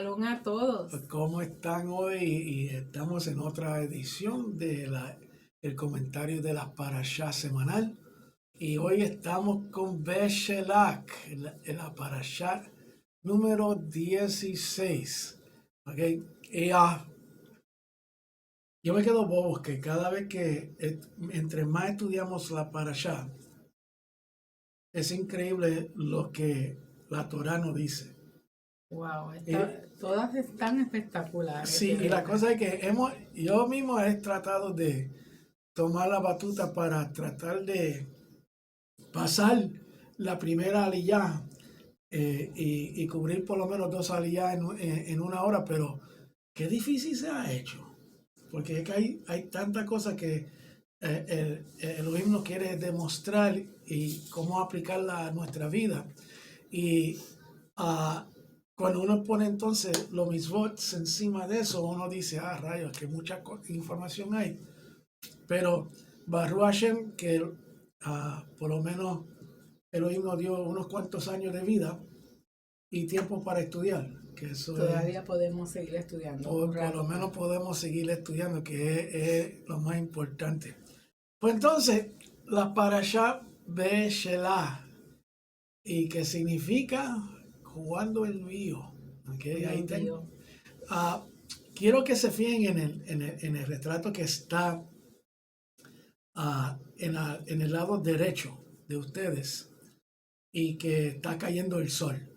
Shalom a todos. ¿Cómo están hoy? Y estamos en otra edición de el comentario de la Parashá semanal. Y hoy estamos con Beshelach, en la Parashá número 16. ¿Okay? Y yo me quedo bobo que cada vez que, entre más estudiamos la Parashá, es increíble lo que la Torá nos dice. Wow, todas están espectaculares. Sí, y la cosa es que yo mismo he tratado de tomar la batuta para tratar de pasar la primera aliyá y cubrir por lo menos 2 aliyá en una hora, pero qué difícil se ha hecho, porque es que hay tantas cosas que el Elohim nos quiere demostrar y cómo aplicarla a nuestra vida. Y cuando uno pone entonces los mitzvot encima de eso, uno dice, rayos, que mucha información hay. Pero Baruch Hashem, que por lo menos Elohim nos dio unos cuantos años de vida y tiempo para estudiar. Que eso Todavía podemos seguir estudiando. Por lo menos podemos seguir estudiando, que es lo más importante. Pues entonces, la Parashá Beshelach, y que significa jugando el mío. Okay, ahí tengo. Quiero que se fijen en el retrato que está en el lado derecho de ustedes y que está cayendo el sol.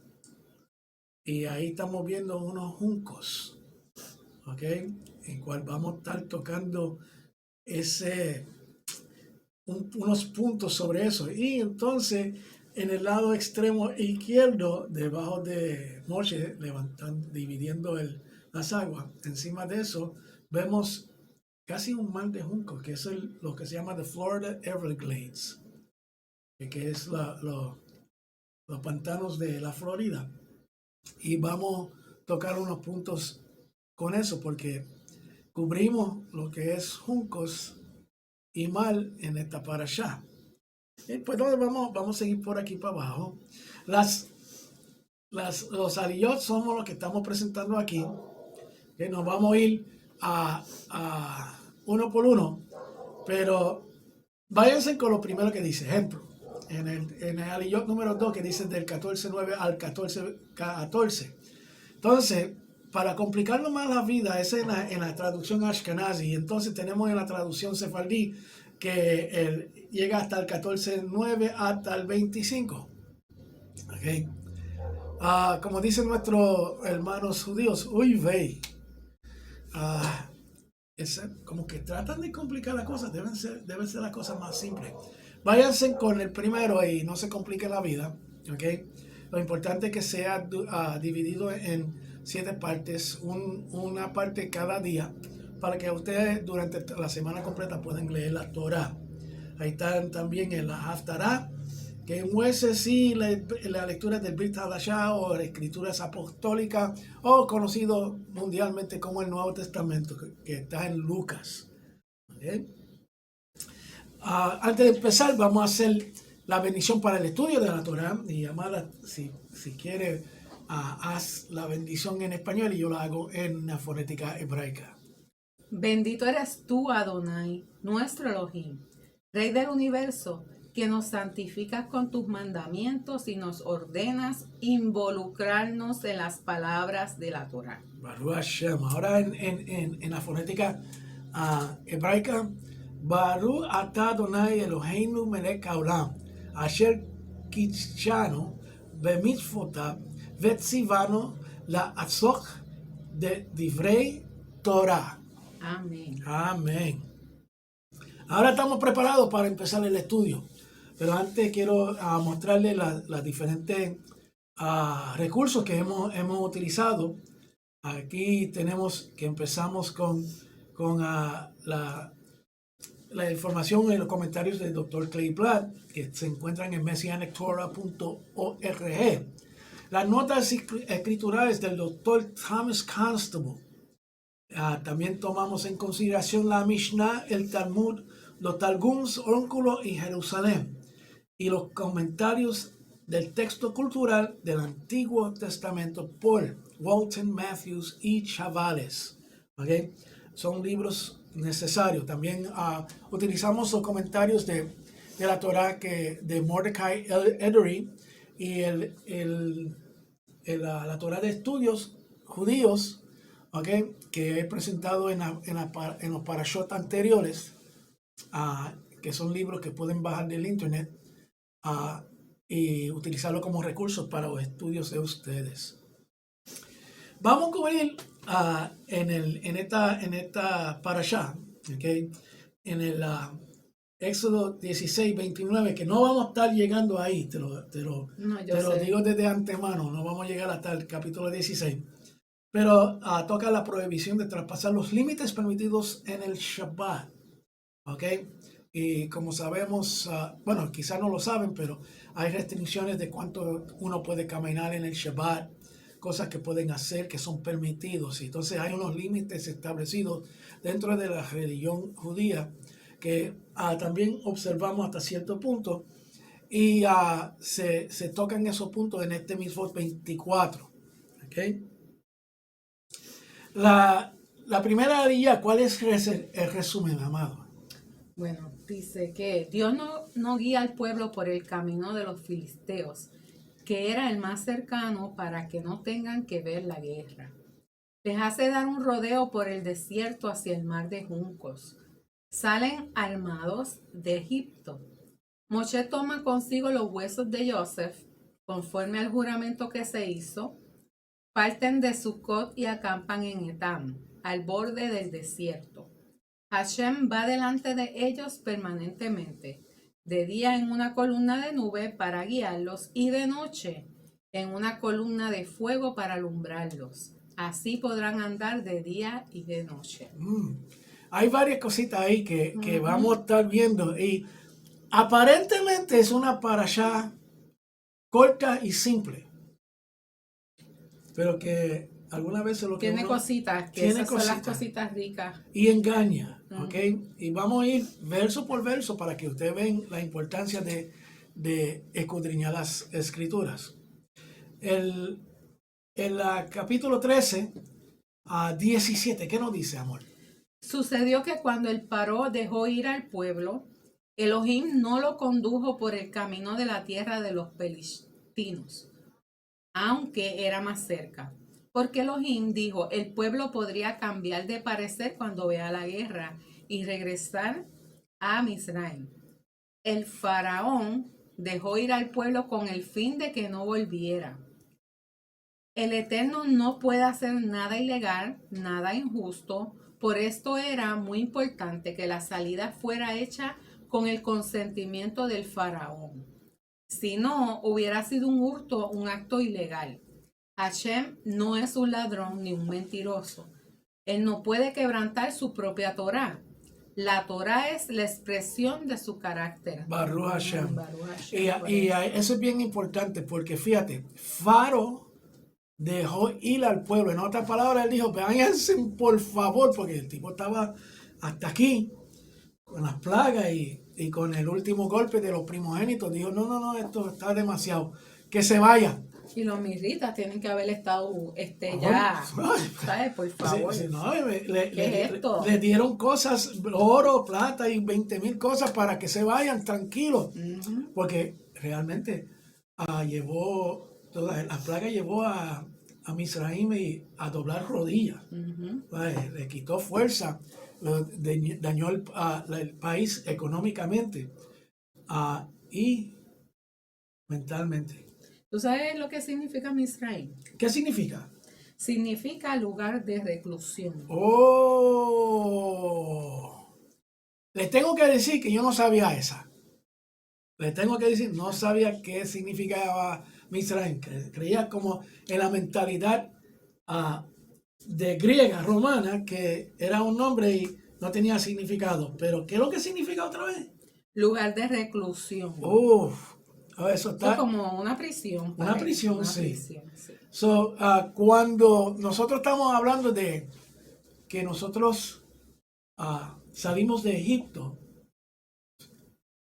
Y ahí estamos viendo unos juncos, ¿ok? En cual vamos a estar tocando unos puntos sobre eso. Y entonces, en el lado extremo izquierdo, debajo de Moshe, dividiendo las aguas, encima de eso, vemos casi un mar de juncos, que es lo que se llama the Florida Everglades, que es los pantanos de la Florida. Y vamos a tocar unos puntos con eso, porque cubrimos lo que es juncos y mar en esta parashá. Pues vamos a seguir por aquí para abajo. Los aliyot somos los que estamos presentando aquí, que nos vamos a ir a uno por uno, pero váyanse con lo primero que dice. Ejemplo, en el aliyot número 2, que dice del 14.9 al 14.14. Entonces, para complicarlo más la vida, es en la traducción Ashkenazi. Entonces tenemos en la traducción Sefardí que llega hasta el 14.9 hasta el 25. Okay. Como dicen nuestros hermanos judíos, uy, vey. Como que tratan de complicar las cosas, deben ser las cosas más simples. Váyanse con el primero y no se complique la vida. Okay. Lo importante es que sea dividido en 7 partes, una parte cada día, para que ustedes durante la semana completa puedan leer la Torah. Ahí están también en la Haftarah, que en ese sí la lectura del Brit Hadashah o escrituras apostólicas, o conocido mundialmente como el Nuevo Testamento, que está en Lucas. ¿Okay? Antes de empezar, vamos a hacer la bendición para el estudio de la Torah. Y Amada, si quiere, haz la bendición en español y yo la hago en la fonética hebraica. Bendito eres tú, Adonai, nuestro Elohim, Rey del universo, que nos santificas con tus mandamientos y nos ordenas involucrarnos en las palabras de la Torah. Baruch Hashem. Ahora en la fonética hebraica, Baruch atah Adonai Eloheinu melech haolam, asher kitshanu bemitzvotav vetzivanu la'atzok de divrei Torah. Amén. Amén. Ahora estamos preparados para empezar el estudio, pero antes quiero mostrarles los diferentes recursos que hemos utilizado. Aquí tenemos que empezamos con la información en los comentarios del Dr. Clay Platt, que se encuentran en messianictorah.org. Las notas escriturales del Dr. Thomas Constable. También tomamos en consideración la Mishnah, el Talmud, los Targums, Ónculo y Jerusalén. Y los comentarios del texto cultural del Antiguo Testamento por Walton Matthews y Chavales. ¿Okay? Son libros necesarios. También utilizamos los comentarios de la Torah de Mordecai Edery y la Torah de estudios judíos, ¿okay? Que he presentado en los parashot anteriores, que son libros que pueden bajar del internet y utilizarlo como recursos para los estudios de ustedes. Vamos a cubrir en esta parashá, ¿okay? En el Éxodo 16, 29, que no vamos a estar llegando ahí, te lo digo desde antemano, no vamos a llegar hasta el capítulo 16. Pero toca la prohibición de traspasar los límites permitidos en el Shabbat. ¿Ok? Y como sabemos, bueno, quizás no lo saben, pero hay restricciones de cuánto uno puede caminar en el Shabbat, cosas que pueden hacer que son permitidos. Y entonces hay unos límites establecidos dentro de la religión judía que también observamos hasta cierto punto. Y se tocan esos puntos en este Mitzvot 24. ¿Ok? La primera aliyá, ¿cuál es el resumen, amado? Bueno, dice que Dios no guía al pueblo por el camino de los filisteos, que era el más cercano para que no tengan que ver la guerra. Les hace dar un rodeo por el desierto hacia el mar de juncos. Salen armados de Egipto. Moshe toma consigo los huesos de Joseph, conforme al juramento que se hizo. Parten de Sucot y acampan en Etam, al borde del desierto. Hashem va delante de ellos permanentemente, de día en una columna de nube para guiarlos y de noche en una columna de fuego para alumbrarlos. Así podrán andar de día y de noche. Hay varias cositas ahí que vamos a estar viendo y aparentemente es una parashá corta y simple, pero que algunas veces lo que tiene cositas, que esas son las cositas ricas. Y engaña, ¿ok? Y vamos a ir verso por verso para que ustedes vean la importancia de escudriñar las escrituras. En el capítulo 13 a 17, ¿qué nos dice, amor? Sucedió que cuando el Paró dejó ir al pueblo, Elohim no lo condujo por el camino de la tierra de los filistinos, aunque era más cerca. Porque Elohim dijo, el pueblo podría cambiar de parecer cuando vea la guerra y regresar a Misraim. El faraón dejó ir al pueblo con el fin de que no volviera. El Eterno no puede hacer nada ilegal, nada injusto. Por esto era muy importante que la salida fuera hecha con el consentimiento del faraón. Si no, hubiera sido un hurto, un acto ilegal. Hashem no es un ladrón ni un mentiroso. Él no puede quebrantar su propia Torá. La Torá es la expresión de su carácter. Baruch Hashem. Y eso es bien importante porque fíjate, Faro dejó ir al pueblo. En otras palabras, él dijo, váyanse por favor, porque el tipo estaba hasta aquí con las plagas y con el último golpe de los primogénitos. Dijo, no, esto está demasiado. Que se vaya. Y los mirritas tienen que haber estado ya, ¿sabes? Por favor. ¿Qué es esto? Le dieron cosas, oro, plata y 20,000 cosas para que se vayan tranquilos. Porque realmente llevó... La plaga llevó a Misraim a doblar rodillas. Le quitó fuerza, dañó el país económicamente y mentalmente. ¿Tú sabes lo que significa Misraim? ¿Qué significa? Significa lugar de reclusión. Les tengo que decir que yo no sabía esa. Les tengo que decir, no sabía qué significaba Misraim. Creía como en la mentalidad de griega, romana, que era un nombre y no tenía significado. Pero, ¿qué es lo que significa otra vez? Lugar de reclusión. Eso está... Es como una prisión. Una prisión, sí. So, cuando nosotros estamos hablando de que nosotros salimos de Egipto,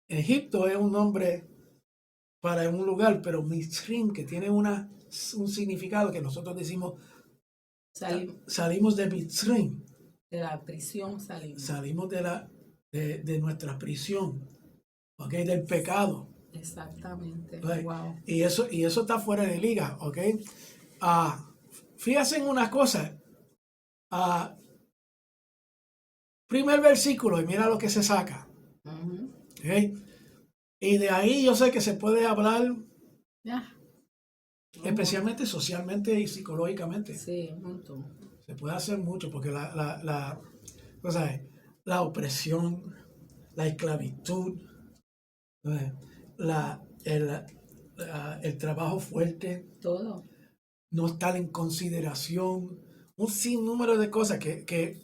Egipto es un nombre para un lugar, pero Mitzrim, que tiene un significado que nosotros decimos, salimos de Mitzrim, de la prisión salimos. salimos de nuestra prisión, ¿ok? Del pecado. Exactamente. Right. Wow. Y eso está fuera de liga, ¿ok? Fíjense en una cosa. Primer versículo y mira lo que se saca. Ujú. ¿Ok? Y de ahí yo sé que se puede hablar Ya. especialmente socialmente y psicológicamente. Sí, un montón. Se puede hacer mucho porque o sea, la opresión, la esclavitud, la, el, el trabajo fuerte, Todo. no estar en consideración, un sinnúmero de cosas que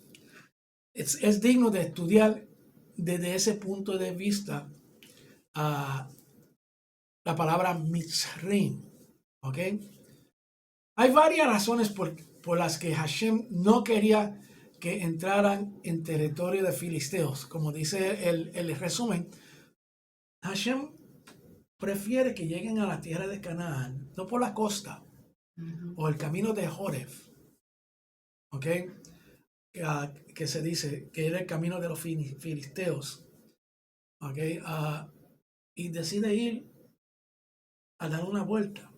es digno de estudiar desde ese punto de vista la palabra Mitzrim. ¿Ok? Hay varias razones por las que Hashem no quería que entraran en territorio de filisteos. Como dice el resumen, Hashem prefiere que lleguen a la tierra de Canaán, no por la costa Ujú. o el camino de Joreb, ¿ok? Que se dice que era el camino de los filisteos, ¿ok? Y decide ir a dar una vuelta.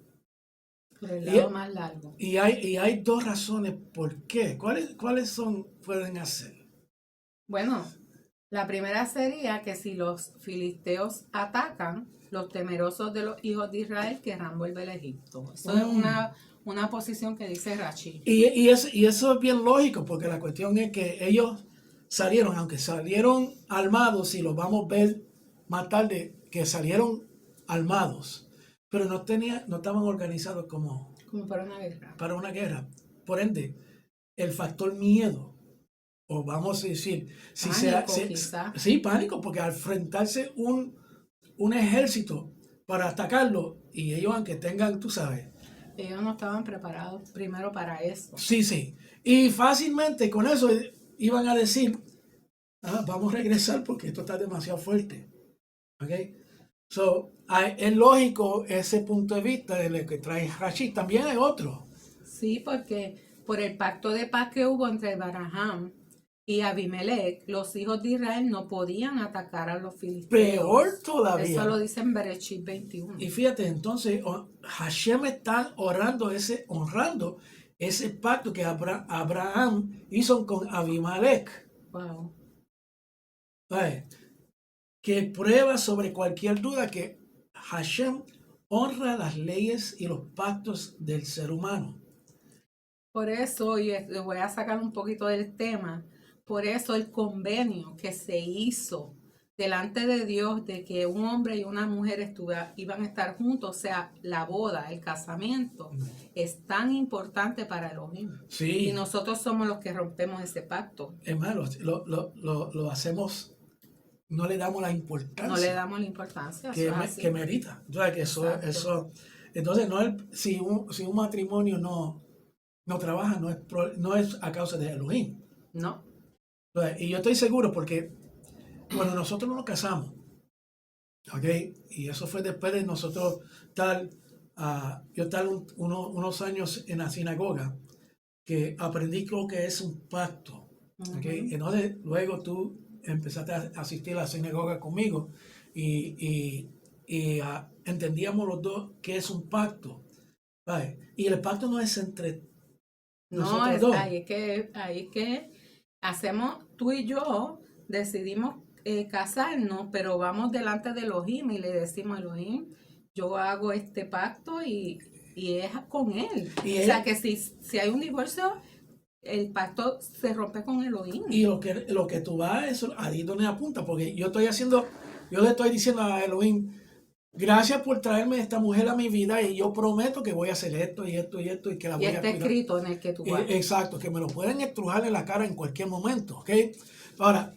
Por el Y, lado más largo. y hay dos razones por qué. ¿Cuáles pueden hacer? Bueno, la primera sería que si los filisteos atacan, los temerosos de los hijos de Israel querrán volver a Egipto. Eso es una posición que dice Rashi. Y eso es bien lógico, porque la cuestión es que ellos salieron, aunque salieron armados, y lo vamos a ver más tarde, que salieron armados, pero no estaban organizados como Como para una guerra. para una guerra. Por ende, el factor miedo, o vamos a decir, Pánico, quizá. sí, pánico, porque al enfrentarse un ejército para atacarlo, y ellos aunque tengan, tú sabes, Ellos no estaban preparados primero para eso. sí, y fácilmente con eso iban a decir, vamos a regresar porque esto está demasiado fuerte, ¿ok? So, es lógico ese punto de vista de lo que trae Rashid. También hay otro. Sí, porque por el pacto de paz que hubo entre Abraham y Abimelech, los hijos de Israel no podían atacar a los filisteos. Peor todavía. Eso lo dice en Bereshit 21. Y fíjate, entonces Hashem está honrando ese pacto que Abraham hizo con Abimelech. Wow. ¿Vale? Que prueba sobre cualquier duda que Hashem honra las leyes y los pactos del ser humano. Por eso, y voy a sacar un poquito del tema, por eso el convenio que se hizo delante de Dios de que un hombre y una mujer iban a estar juntos, o sea, la boda, el casamiento, es tan importante para Elohim. Sí. Y nosotros somos los que rompemos ese pacto. Hermanos, lo hacemos, no le damos la importancia. No le damos la importancia. Que merita. Entonces, si un matrimonio no trabaja, no es a causa de Elohim. No. Y yo estoy seguro porque cuando nosotros nos casamos, ¿ok? Y eso fue después de nosotros yo estar unos años en la sinagoga, que aprendí lo que es un pacto. ¿Okay? Entonces, luego tú empezaste a asistir a la sinagoga conmigo y entendíamos los dos que es un pacto. ¿Vale? Y el pacto no es entre nosotros dos. Ahí es que hacemos, tú y yo decidimos casarnos, pero vamos delante de Elohim y le decimos a Elohim, yo hago este pacto y es con él. O sea que si hay un divorcio, el pacto se rompe con Elohim. Y lo que tú vas, eso ahí donde apunta, porque yo le estoy diciendo a Elohim, gracias por traerme esta mujer a mi vida y yo prometo que voy a hacer esto y esto y esto y que la voy a cuidar. Y está escrito en el que tú vas. Exacto, que me lo pueden estrujar en la cara en cualquier momento, ¿ok? Ahora,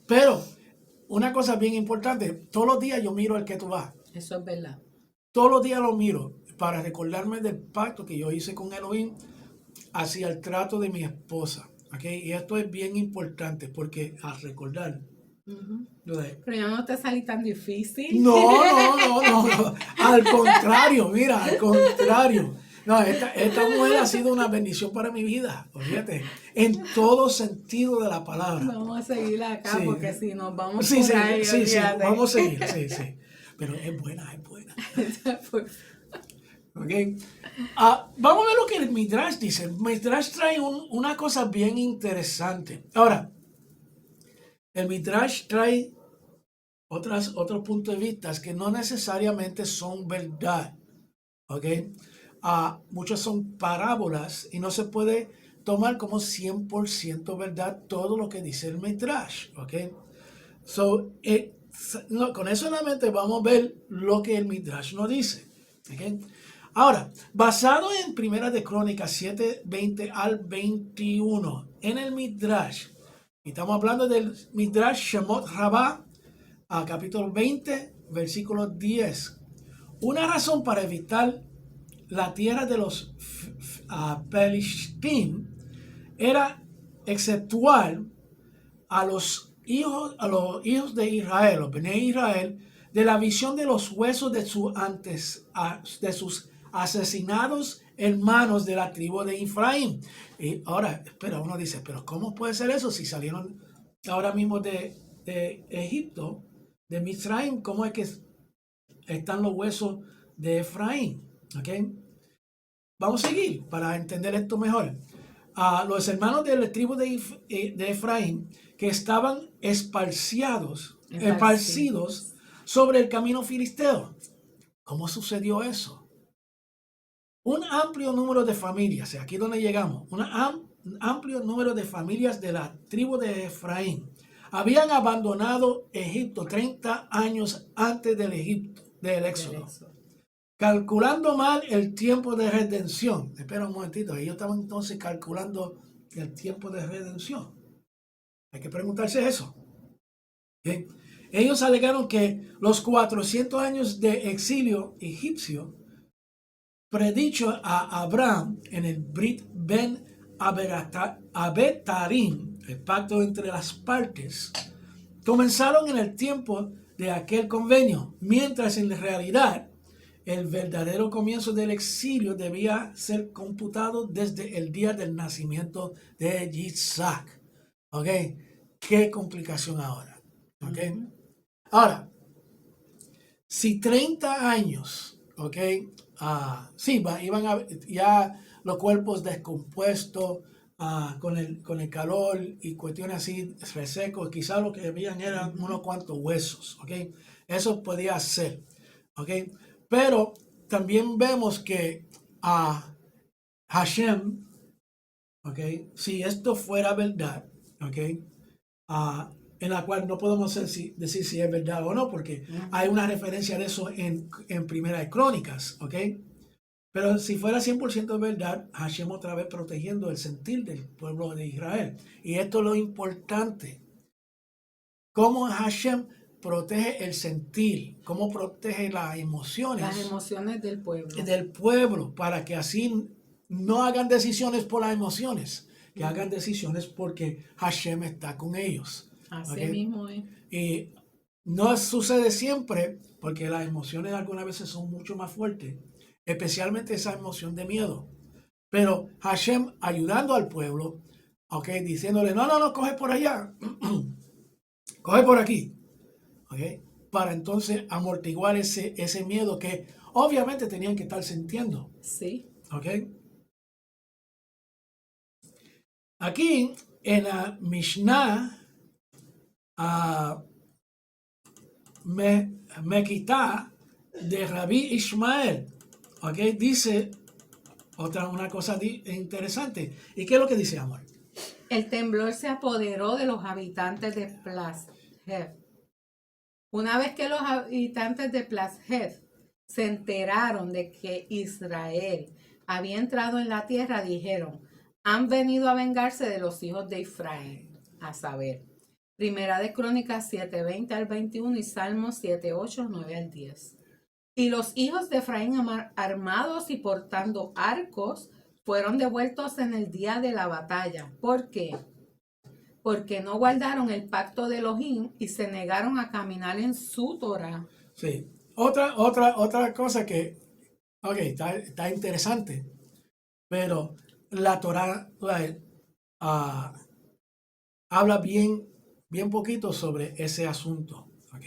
pero una cosa bien importante, todos los días yo miro el que tú vas. Eso es verdad. Todos los días lo miro para recordarme del pacto que yo hice con Elohim hacia el trato de mi esposa, ¿ok? Y esto es bien importante porque al recordar, Ujú. Lo de- Pero yo no te salí tan difícil. No. Al contrario, mira, al contrario. No, esta mujer ha sido una bendición para mi vida, fíjate, en todo sentido de la palabra. Vamos a seguir acá Sí, porque si nos vamos sí, por ahí, sí, olvídate. vamos a seguir, sí. Pero es buena, es buena. ¿Ok? Vamos a ver lo que el Midrash dice. El Midrash trae una cosa bien interesante. Ahora, el Midrash trae otros puntos de vista que no necesariamente son verdad. ¿Ok? Muchos son parábolas y no se puede tomar como 100% verdad todo lo que dice el Midrash. ¿Ok? Con eso en la mente vamos a ver lo que el Midrash nos dice. ¿Okay? Ahora, basado en Primera de Crónicas 7, 20 al 21, en el Midrash, y estamos hablando del Midrash Shemot Rabbah, capítulo 20, versículo 10. Una razón para evitar la tierra de los Pelishtim era exceptuar a los hijos de Israel, los Bnei Israel, de la visión de los huesos de sus asesinados hermanos de la tribu de Efraín. Y ahora, espera, uno dice, pero ¿cómo puede ser eso si salieron ahora mismo de Egipto, de Misraim? ¿Cómo es que están los huesos de Efraín? ¿Okay? Vamos a seguir para entender esto mejor. Los hermanos de la tribu de Efraín que estaban esparcidos sobre el camino filisteo. ¿Cómo sucedió eso? Un amplio número de familias, aquí donde llegamos, un amplio número de familias de la tribu de Efraín habían abandonado Egipto 30 años antes del Éxodo. Calculando mal el tiempo de redención. Espera un momentito, ellos estaban entonces calculando el tiempo de redención. Hay que preguntarse eso. Bien. Ellos alegaron que los 400 años de exilio egipcio predicho a Abraham en el Brit Ben Abetarim, el pacto entre las partes, comenzaron en el tiempo de aquel convenio, mientras en realidad el verdadero comienzo del exilio debía ser computado desde el día del nacimiento de Isaac. ¿Ok? Qué complicación ahora. ¿Ok? Ahora, si 30 años, ¿ok? Sí, iban a ya los cuerpos descompuestos, con el calor y cuestiones así resecos, quizás lo que habían eran unos cuantos huesos, ¿ok? Eso podía ser, ¿ok? Pero también vemos que Hashem, ¿ok? Si esto fuera verdad, ¿ok? En la cual no podemos decir si es verdad o no, porque hay una referencia de eso en Primera de Crónicas, ¿ok? Pero si fuera 100% verdad, Hashem otra vez protegiendo el sentir del pueblo de Israel. Y esto es lo importante. Cómo Hashem protege el sentir, cómo protege las emociones del pueblo, para que así no hagan decisiones por las emociones, que hagan decisiones porque Hashem está con ellos. Así ¿Okay? mismo es. Y no sucede siempre, porque las emociones algunas veces son mucho más fuertes, especialmente esa emoción de miedo. Pero Hashem ayudando al pueblo, ¿okay? Diciéndole, no, coge por allá, coge por aquí, ¿okay? Para entonces amortiguar ese miedo que obviamente tenían que estar sintiendo. Sí. ¿Okay? Aquí en la Mishnah, Mequitá de Rabí Ishmael, ¿okay? Dice una cosa interesante. ¿Y qué es lo que dice, amor? El temblor se apoderó de los habitantes de Plashed. Una vez que los habitantes de Plashed se enteraron de que Israel había entrado en la tierra, dijeron, han venido a vengarse de los hijos de Efraín, a saber, Primera de Crónicas 7, 20 al 21 y Salmos 7, 8, 9 al 10. Y los hijos de Efraín armados y portando arcos fueron devueltos en el día de la batalla. ¿Por qué? porque no guardaron el pacto de Elohim y se negaron a caminar en su Torah. Sí. Otra cosa que, ok, está interesante, pero la Torah ah, habla bien poquito sobre ese asunto, ok.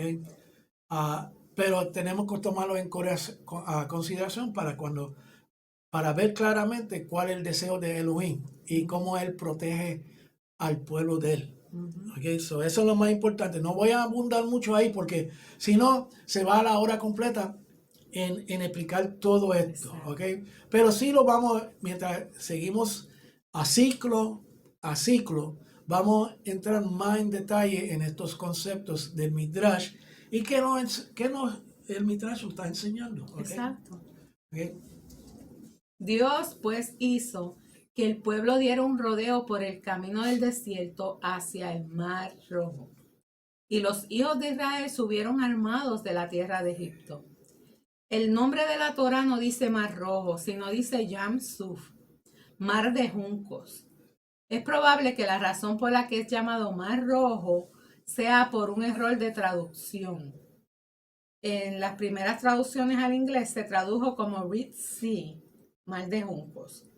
Pero tenemos que tomarlo en consideración para ver claramente cuál es el deseo de Elohim y cómo él protege al pueblo de él. Okay, so eso es lo más importante. No voy a abundar mucho ahí porque si no, se va a la hora completa en explicar todo esto. Okay? Pero sí lo vamos, mientras seguimos a ciclo, vamos a entrar más en detalle en estos conceptos del Midrash y que el Midrash nos está enseñando. Okay? Exacto. Okay. Dios pues hizo que el pueblo diera un rodeo por el camino del desierto hacia el Mar Rojo. Y los hijos de Israel subieron armados de la tierra de Egipto. El nombre de la Torah no dice Mar Rojo, sino dice Yam Suf, Mar de Juncos. Es probable que la razón por la que es llamado Mar Rojo sea por un error de traducción. En las primeras traducciones al inglés se tradujo como Red Sea, Mar de Juncos.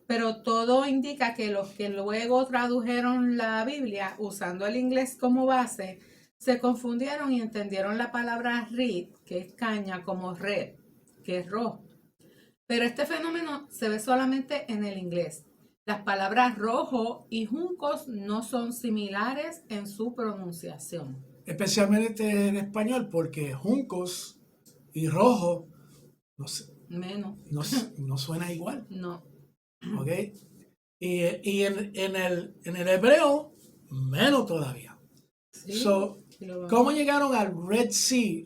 Pero todo indica que los que luego tradujeron la Biblia usando el inglés como base se confundieron y entendieron la palabra reed, que es caña, como red, que es rojo. Pero este fenómeno se ve solamente en el inglés. Las palabras rojo y juncos no son similares en su pronunciación. Especialmente en español, porque juncos y rojo no suena igual. No. ¿Ok? Y en el hebreo, menos todavía. Sí, so, ¿cómo llegaron al Red Sea?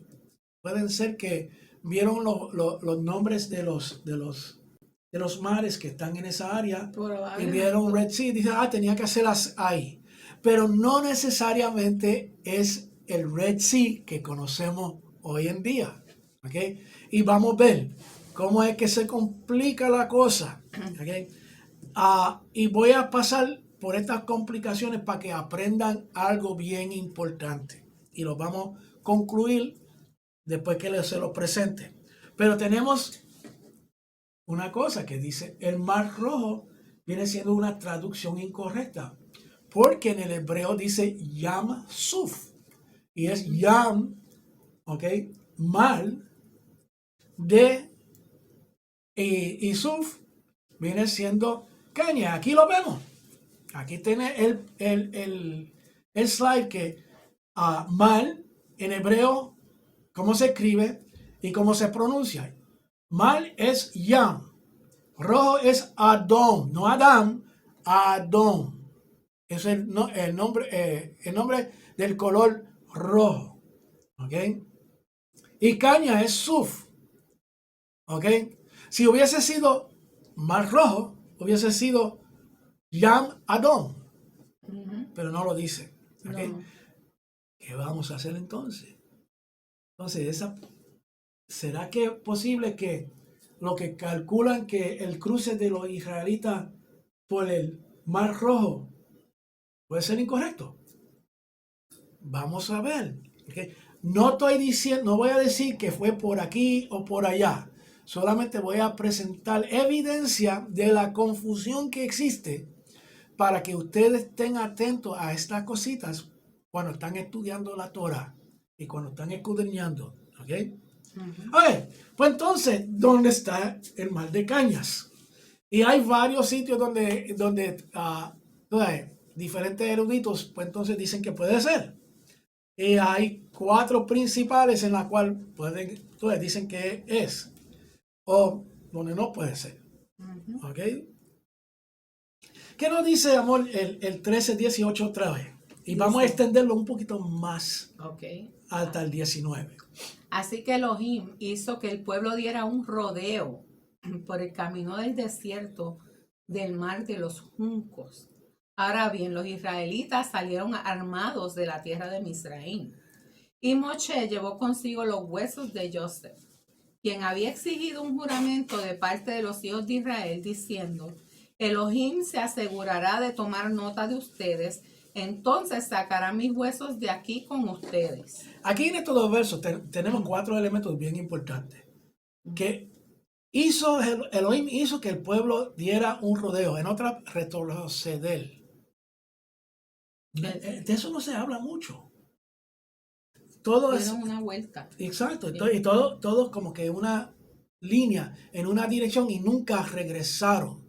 Pueden ser que vieron los nombres de los mares que están en esa área y vieron Red Sea y dicen, tenía que hacerlas ahí. Pero no necesariamente es el Red Sea que conocemos hoy en día. ¿Okay? Y vamos a ver cómo es que se complica la cosa. ¿Okay? Y voy a pasar por estas complicaciones para que aprendan algo bien importante. Y lo vamos a concluir después que se lo presente. Pero tenemos una cosa que dice, el Mar Rojo viene siendo una traducción incorrecta. Porque en el hebreo dice Yam Suf. Y es Yam, ¿ok? Mar de y Suf viene siendo caña. Aquí lo vemos. Aquí tiene el slide que mal en hebreo, cómo se escribe y cómo se pronuncia. Mal es Yam. Rojo es Adón. No Adam, Adón. Es el nombre del color rojo. ¿Ok? Y caña es Suf. ¿Ok? Si hubiese sido Mar Rojo, hubiese sido Yam Adón. Pero no lo dice. ¿Okay? No. ¿Qué vamos a hacer entonces? Entonces, ¿será que es posible que lo que calculan que el cruce de los israelitas por el Mar Rojo puede ser incorrecto? Vamos a ver. ¿Okay? No voy a decir que fue por aquí o por allá. Solamente voy a presentar evidencia de la confusión que existe para que ustedes estén atentos a estas cositas cuando están estudiando la Torah y cuando están escudriñando. ¿Ok? Ok, pues entonces, ¿dónde está el Mar de Cañas? Y hay varios sitios donde diferentes eruditos, pues entonces dicen que puede ser. Y hay 4 principales en las cuales dicen que es. O donde no puede ser. ¿Ok? ¿Qué nos dice, amor, el 13-18 otra vez? Y dice, vamos a extenderlo un poquito más hasta el 19. Así que Elohim hizo que el pueblo diera un rodeo por el camino del desierto del mar de los juncos. Ahora bien, los israelitas salieron armados de la tierra de Misraim. Y Moshe llevó consigo los huesos de Joseph, quien había exigido un juramento de parte de los hijos de Israel, diciendo: Elohim se asegurará de tomar nota de ustedes entonces sacarán mis huesos de aquí con ustedes. Aquí en estos dos versos tenemos 4 elementos bien importantes. Que Elohim hizo que el pueblo diera un rodeo, en otra retroceder. De eso no se habla mucho. Todo es Dieron una vuelta. exacto, Sí. y todo como que una línea en una dirección y nunca regresaron,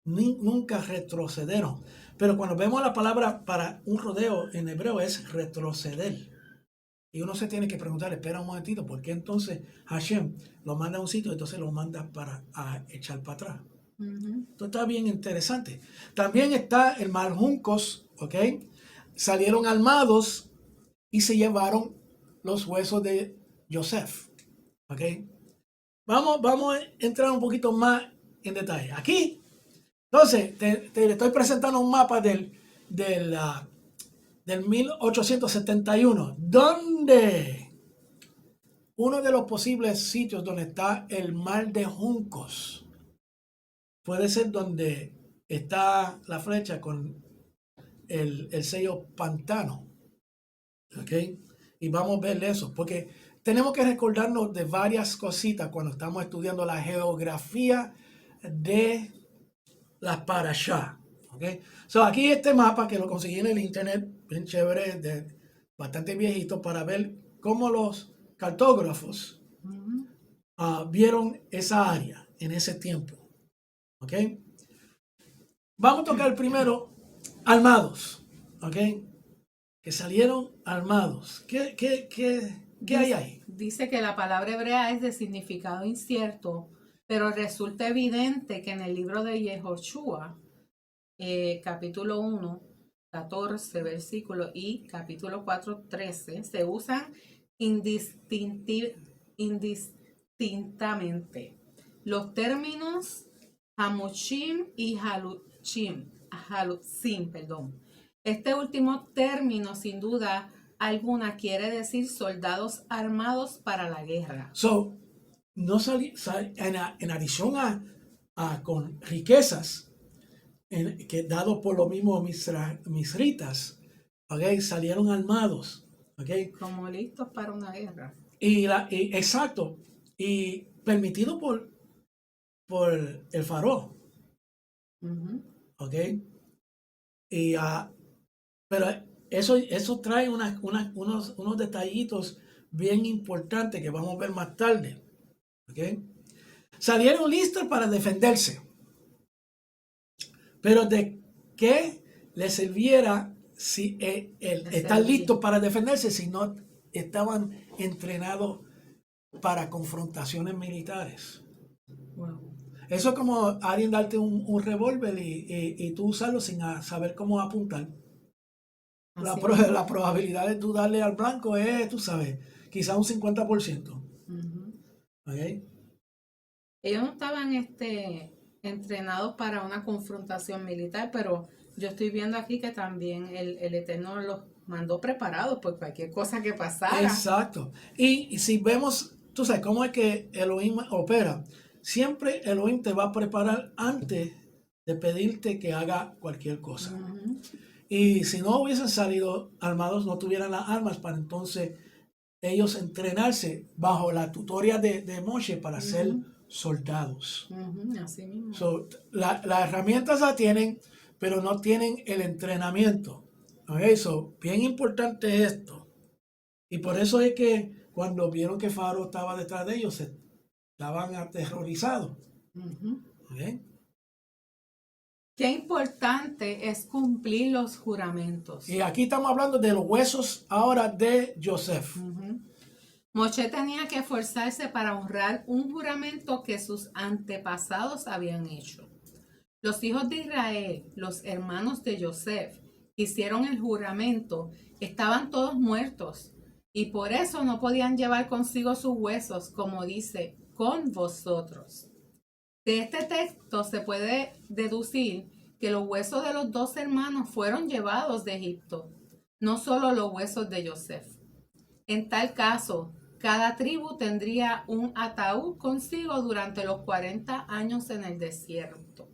nunca retrocedieron. Pero cuando vemos la palabra para un rodeo en hebreo es retroceder. Y uno se tiene que preguntar, espera un momentito, ¿por qué entonces Hashem lo manda a un sitio y entonces lo manda para echar para atrás? Esto está bien interesante. También está el Maljuncos, ¿ok? Salieron armados y se llevaron los huesos de Joseph, ¿ok? Vamos a entrar un poquito más en detalle. Aquí, entonces, te estoy presentando un mapa del 1871, donde uno de los posibles sitios donde está el mar de Juncos puede ser donde está la flecha con el sello pantano. ¿Ok? Y vamos a ver eso, porque tenemos que recordarnos de varias cositas cuando estamos estudiando la geografía de las parashá. ¿Ok? So, aquí este mapa que lo conseguí en el internet, bien chévere, bastante viejito, para ver cómo los cartógrafos vieron esa área en ese tiempo. ¿Ok? Vamos a tocar primero armados. ¿Ok? Que salieron armados. ¿Qué hay ahí? Dice que la palabra hebrea es de significado incierto, pero resulta evidente que en el libro de Yehoshua, capítulo 1, 14 versículos y capítulo 4, 13, se usan indistintamente los términos Hamushim y Halutzim, perdón. Este último término, sin duda alguna, quiere decir soldados armados para la guerra. So, no en adición con riquezas, que dado por lo mismo misritas, ¿okay? Salieron armados. ¿Okay? Como listos para una guerra. Exacto. Y permitido por el faraón. ¿Ok? Pero eso trae unos detallitos bien importantes que vamos a ver más tarde. ¿Ok? Salieron listos para defenderse. Pero ¿de qué les sirviera si estar listos para defenderse si no estaban entrenados para confrontaciones militares? Wow. Eso es como alguien darte un revólver y tú usarlo sin saber cómo apuntar. La probabilidad de tú darle al blanco es, tú sabes, quizá un 50%. ¿Okay? Ellos no estaban entrenados para una confrontación militar, pero yo estoy viendo aquí que también el Eterno los mandó preparados por cualquier cosa que pasara. Exacto. Y si vemos, tú sabes, cómo es que Elohim opera, siempre Elohim te va a preparar antes de pedirte que haga cualquier cosa. Y si no hubiesen salido armados, no tuvieran las armas para entonces ellos entrenarse bajo la tutoría de Moshe para ser soldados. Así mismo. So, las herramientas la tienen, pero no tienen el entrenamiento. Okay, so, bien importante esto. Y por eso es que cuando vieron que Faraón estaba detrás de ellos, estaban aterrorizados. Okay. Qué importante es cumplir los juramentos. Y aquí estamos hablando de los huesos ahora de Joseph. Moshe tenía que esforzarse para honrar un juramento que sus antepasados habían hecho. Los hijos de Israel, los hermanos de Joseph, hicieron el juramento, estaban todos muertos y por eso no podían llevar consigo sus huesos, como dice, con vosotros. De este texto se puede deducir que los huesos de los dos hermanos fueron llevados de Egipto, no solo los huesos de Joseph. En tal caso, cada tribu tendría un ataúd consigo durante los 40 años en el desierto.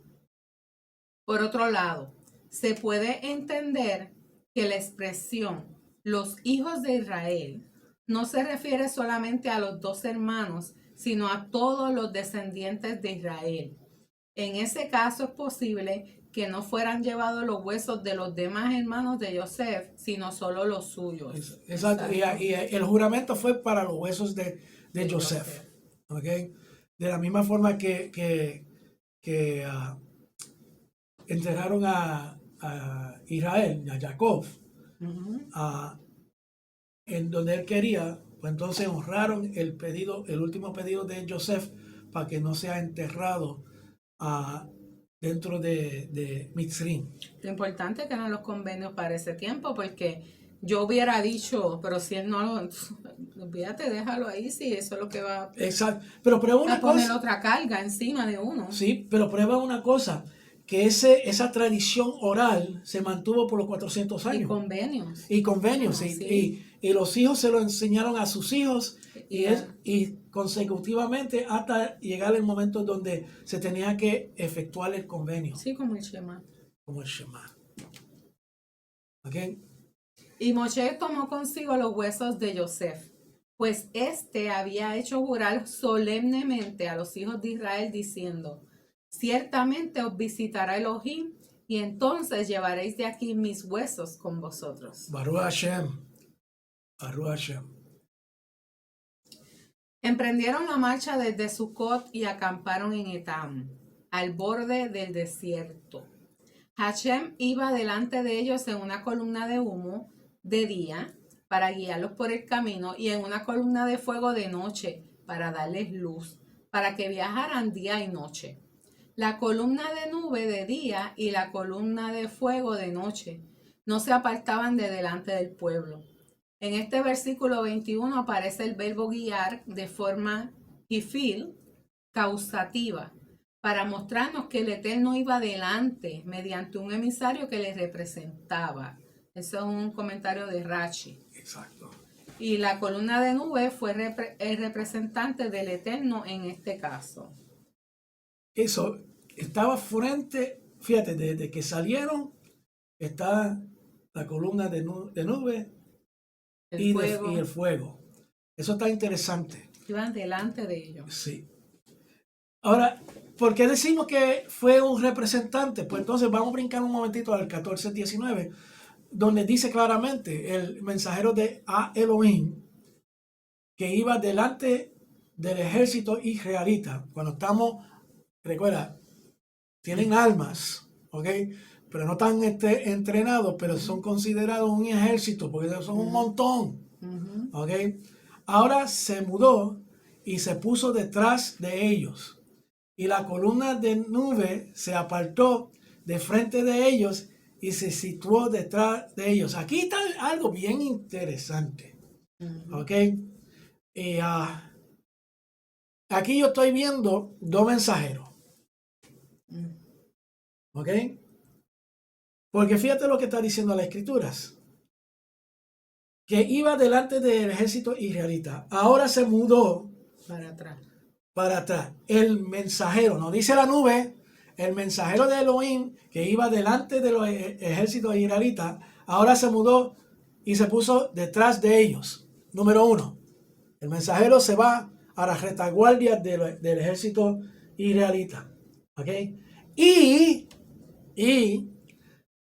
Por otro lado, se puede entender que la expresión los hijos de Israel no se refiere solamente a los 2 hermanos, sino a todos los descendientes de Israel. En ese caso es posible que no fueran llevados los huesos de los demás hermanos de Joseph, sino solo los suyos. Exacto. Y el juramento fue para los huesos de Joseph. ¿Ok? De la misma forma que enterraron a Israel, a Jacob, en donde él quería, pues entonces honraron el último pedido de Joseph para que no sea enterrado dentro de Mitzrim. Lo importante es que eran los convenios para ese tiempo, porque yo hubiera dicho, pero si él no lo, olvídate, déjalo ahí, si eso es lo que va Exacto. Pero prueba una a poner cosa. otra carga encima de uno. Sí, pero prueba una cosa, que esa tradición oral se mantuvo por los 400 años. Y convenios. Y convenios, Sí. y los hijos se lo enseñaron a sus hijos y Yeah. consecutivamente hasta llegar el momento donde se tenía que efectuar el convenio, Sí, como el Shema. como el Shema. ¿Ok? Y Moshe tomó consigo los huesos de Joseph, pues éste había hecho jurar solemnemente a los hijos de Israel diciendo: ciertamente os visitará Elohim, y entonces llevaréis de aquí mis huesos con vosotros. Baruch Hashem. Baruch Hashem. Emprendieron la marcha desde Sucot y acamparon en Etam, al borde del desierto. Hashem iba delante de ellos en una columna de humo de día para guiarlos por el camino y en una columna de fuego de noche para darles luz, para que viajaran día y noche. La columna de nube de día y la columna de fuego de noche no se apartaban de delante del pueblo. En este versículo 21 aparece el verbo guiar de forma hifil, causativa, para mostrarnos que el Eterno iba delante mediante un emisario que le representaba. Eso es un comentario de Rashi. Exacto. Y la columna de nube fue el representante del Eterno en este caso. Eso estaba frente, fíjate, desde que salieron está la columna de nube y el fuego. Eso está interesante. Iban delante de ellos. Sí. Ahora, ¿por qué decimos que fue un representante? Pues entonces vamos a brincar un momentito al 14:19, donde dice claramente el mensajero de Elohim que iba delante del ejército israelita. Cuando estamos, recuerda, tienen armas, ¿ok? Pero no están entrenados, pero son considerados un ejército, porque son un montón, ¿ok? Ahora se mudó y se puso detrás de ellos. Y la columna de nube se apartó de frente de ellos y se situó detrás de ellos. Aquí está algo bien interesante, ¿ok? Y aquí yo estoy viendo 2 mensajeros, ¿ok? Porque fíjate lo que está diciendo las escrituras. Que iba delante del ejército israelita. Ahora se mudó para atrás. El mensajero, no dice la nube, el mensajero de Elohim que iba delante de los ejércitos israelitas, ahora se mudó y se puso detrás de ellos. Número 1. El mensajero se va a la retaguardia del ejército israelita. ¿Ok? Y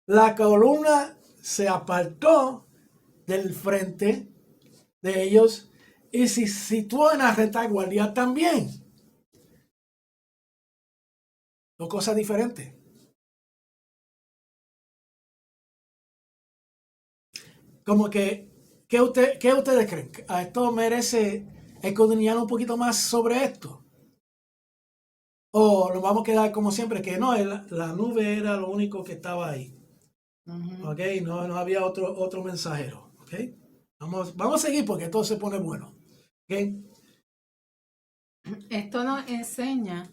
la columna se apartó del frente de ellos y se situó en la retaguardia también. 2 cosas diferentes. Como que, ¿qué ustedes creen? ¿A esto merece escudriñar un poquito más sobre esto? ¿O nos vamos a quedar como siempre? Que no, la nube era lo único que estaba ahí. ¿Ok? No había otro mensajero. ¿Ok? Vamos a seguir porque todo se pone bueno. ¿Ok? Esto nos enseña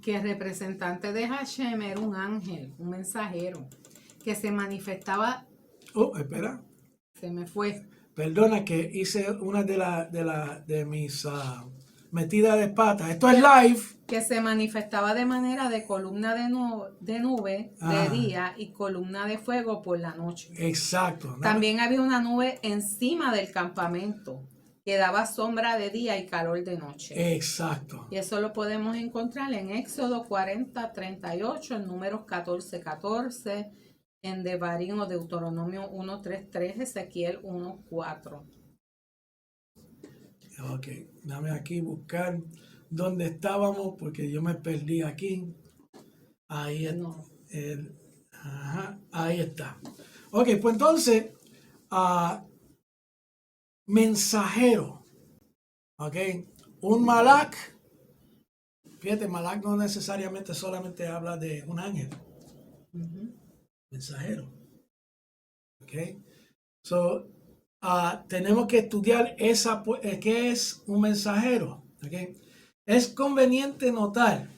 que el representante de Hashem era un ángel, un mensajero, que se manifestaba. Espera. Se me fue. Perdona que hice una de mis metida de pata. Esto es live. Que se manifestaba de manera de columna de nube de día y columna de fuego por la noche. Exacto. También había una nube encima del campamento que daba sombra de día y calor de noche. Exacto. Y eso lo podemos encontrar en Éxodo 40:38, en Números 14:14, en Devarim o Deuteronomio 1:3:3, Ezequiel 1:4. Ok, dame aquí buscar dónde estábamos porque yo me perdí aquí. Ahí No. ahí está. Ok, pues entonces, mensajero. Ok, un malak. Fíjate, malak no necesariamente solamente habla de un ángel. Mensajero. Ok, so tenemos que estudiar qué es un mensajero. ¿Okay? Es conveniente notar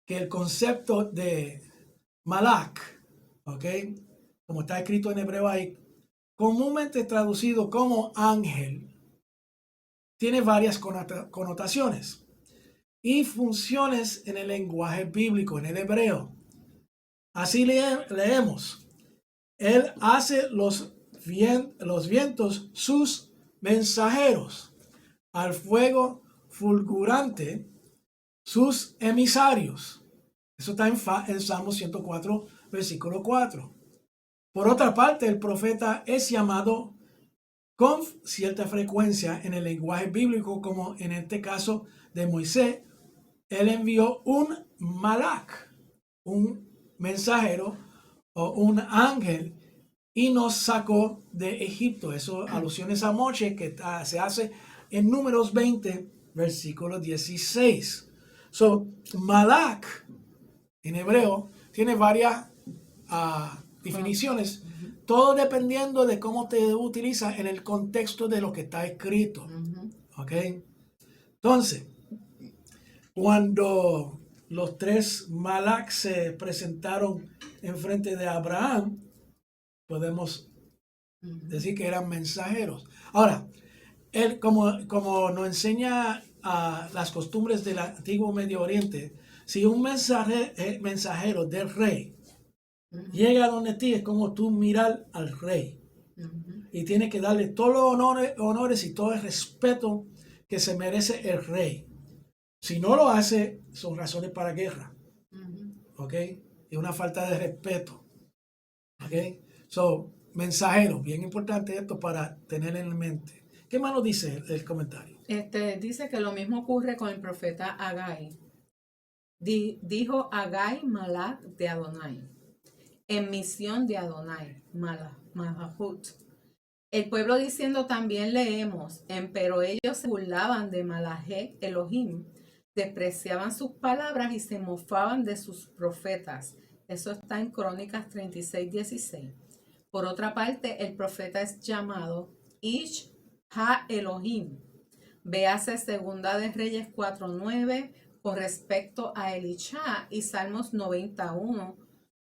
que el concepto de malak, ¿okay? Como está escrito en hebreo ahí, comúnmente traducido como ángel, tiene varias connotaciones y funciones en el lenguaje bíblico, en el hebreo. Así leemos, él hace los vientos sus mensajeros, al fuego fulgurante sus emisarios. Eso está en Salmo 104, versículo 4. Por otra parte, el profeta es llamado con cierta frecuencia en el lenguaje bíblico, como en este caso de Moisés. Él envió un malak, un mensajero o un ángel, y nos sacó de Egipto. Eso alusiones a Moche que se hace en Números 20, versículo 16. So, malak en hebreo tiene varias definiciones, todo dependiendo de cómo te utiliza en el contexto de lo que está escrito. ¿Ok? Entonces, cuando los tres malak se presentaron en frente de Abraham, podemos decir que eran mensajeros. Ahora, él, como nos enseña las costumbres del antiguo Medio Oriente, si un mensajero del rey llega a donde ti, es como tú mirar al rey. Y tienes que darle todos los honores y todo el respeto que se merece el rey. Si no lo hace, son razones para guerra. ¿Ok? Y una falta de respeto. ¿Ok? So, mensajero, bien importante esto para tener en mente. ¿Qué más nos dice el comentario? Dice que lo mismo ocurre con el profeta Agai. Dijo Agai Malak de Adonai, en misión de Adonai, Malahut. El pueblo diciendo también leemos, pero ellos se burlaban de Malahé Elohim, despreciaban sus palabras y se mofaban de sus profetas. Eso está en Crónicas 36:16. Por otra parte, el profeta es llamado Ish Ha Elohim. Véase Segunda de Reyes 4:9 con respecto a Elisha y Salmos 91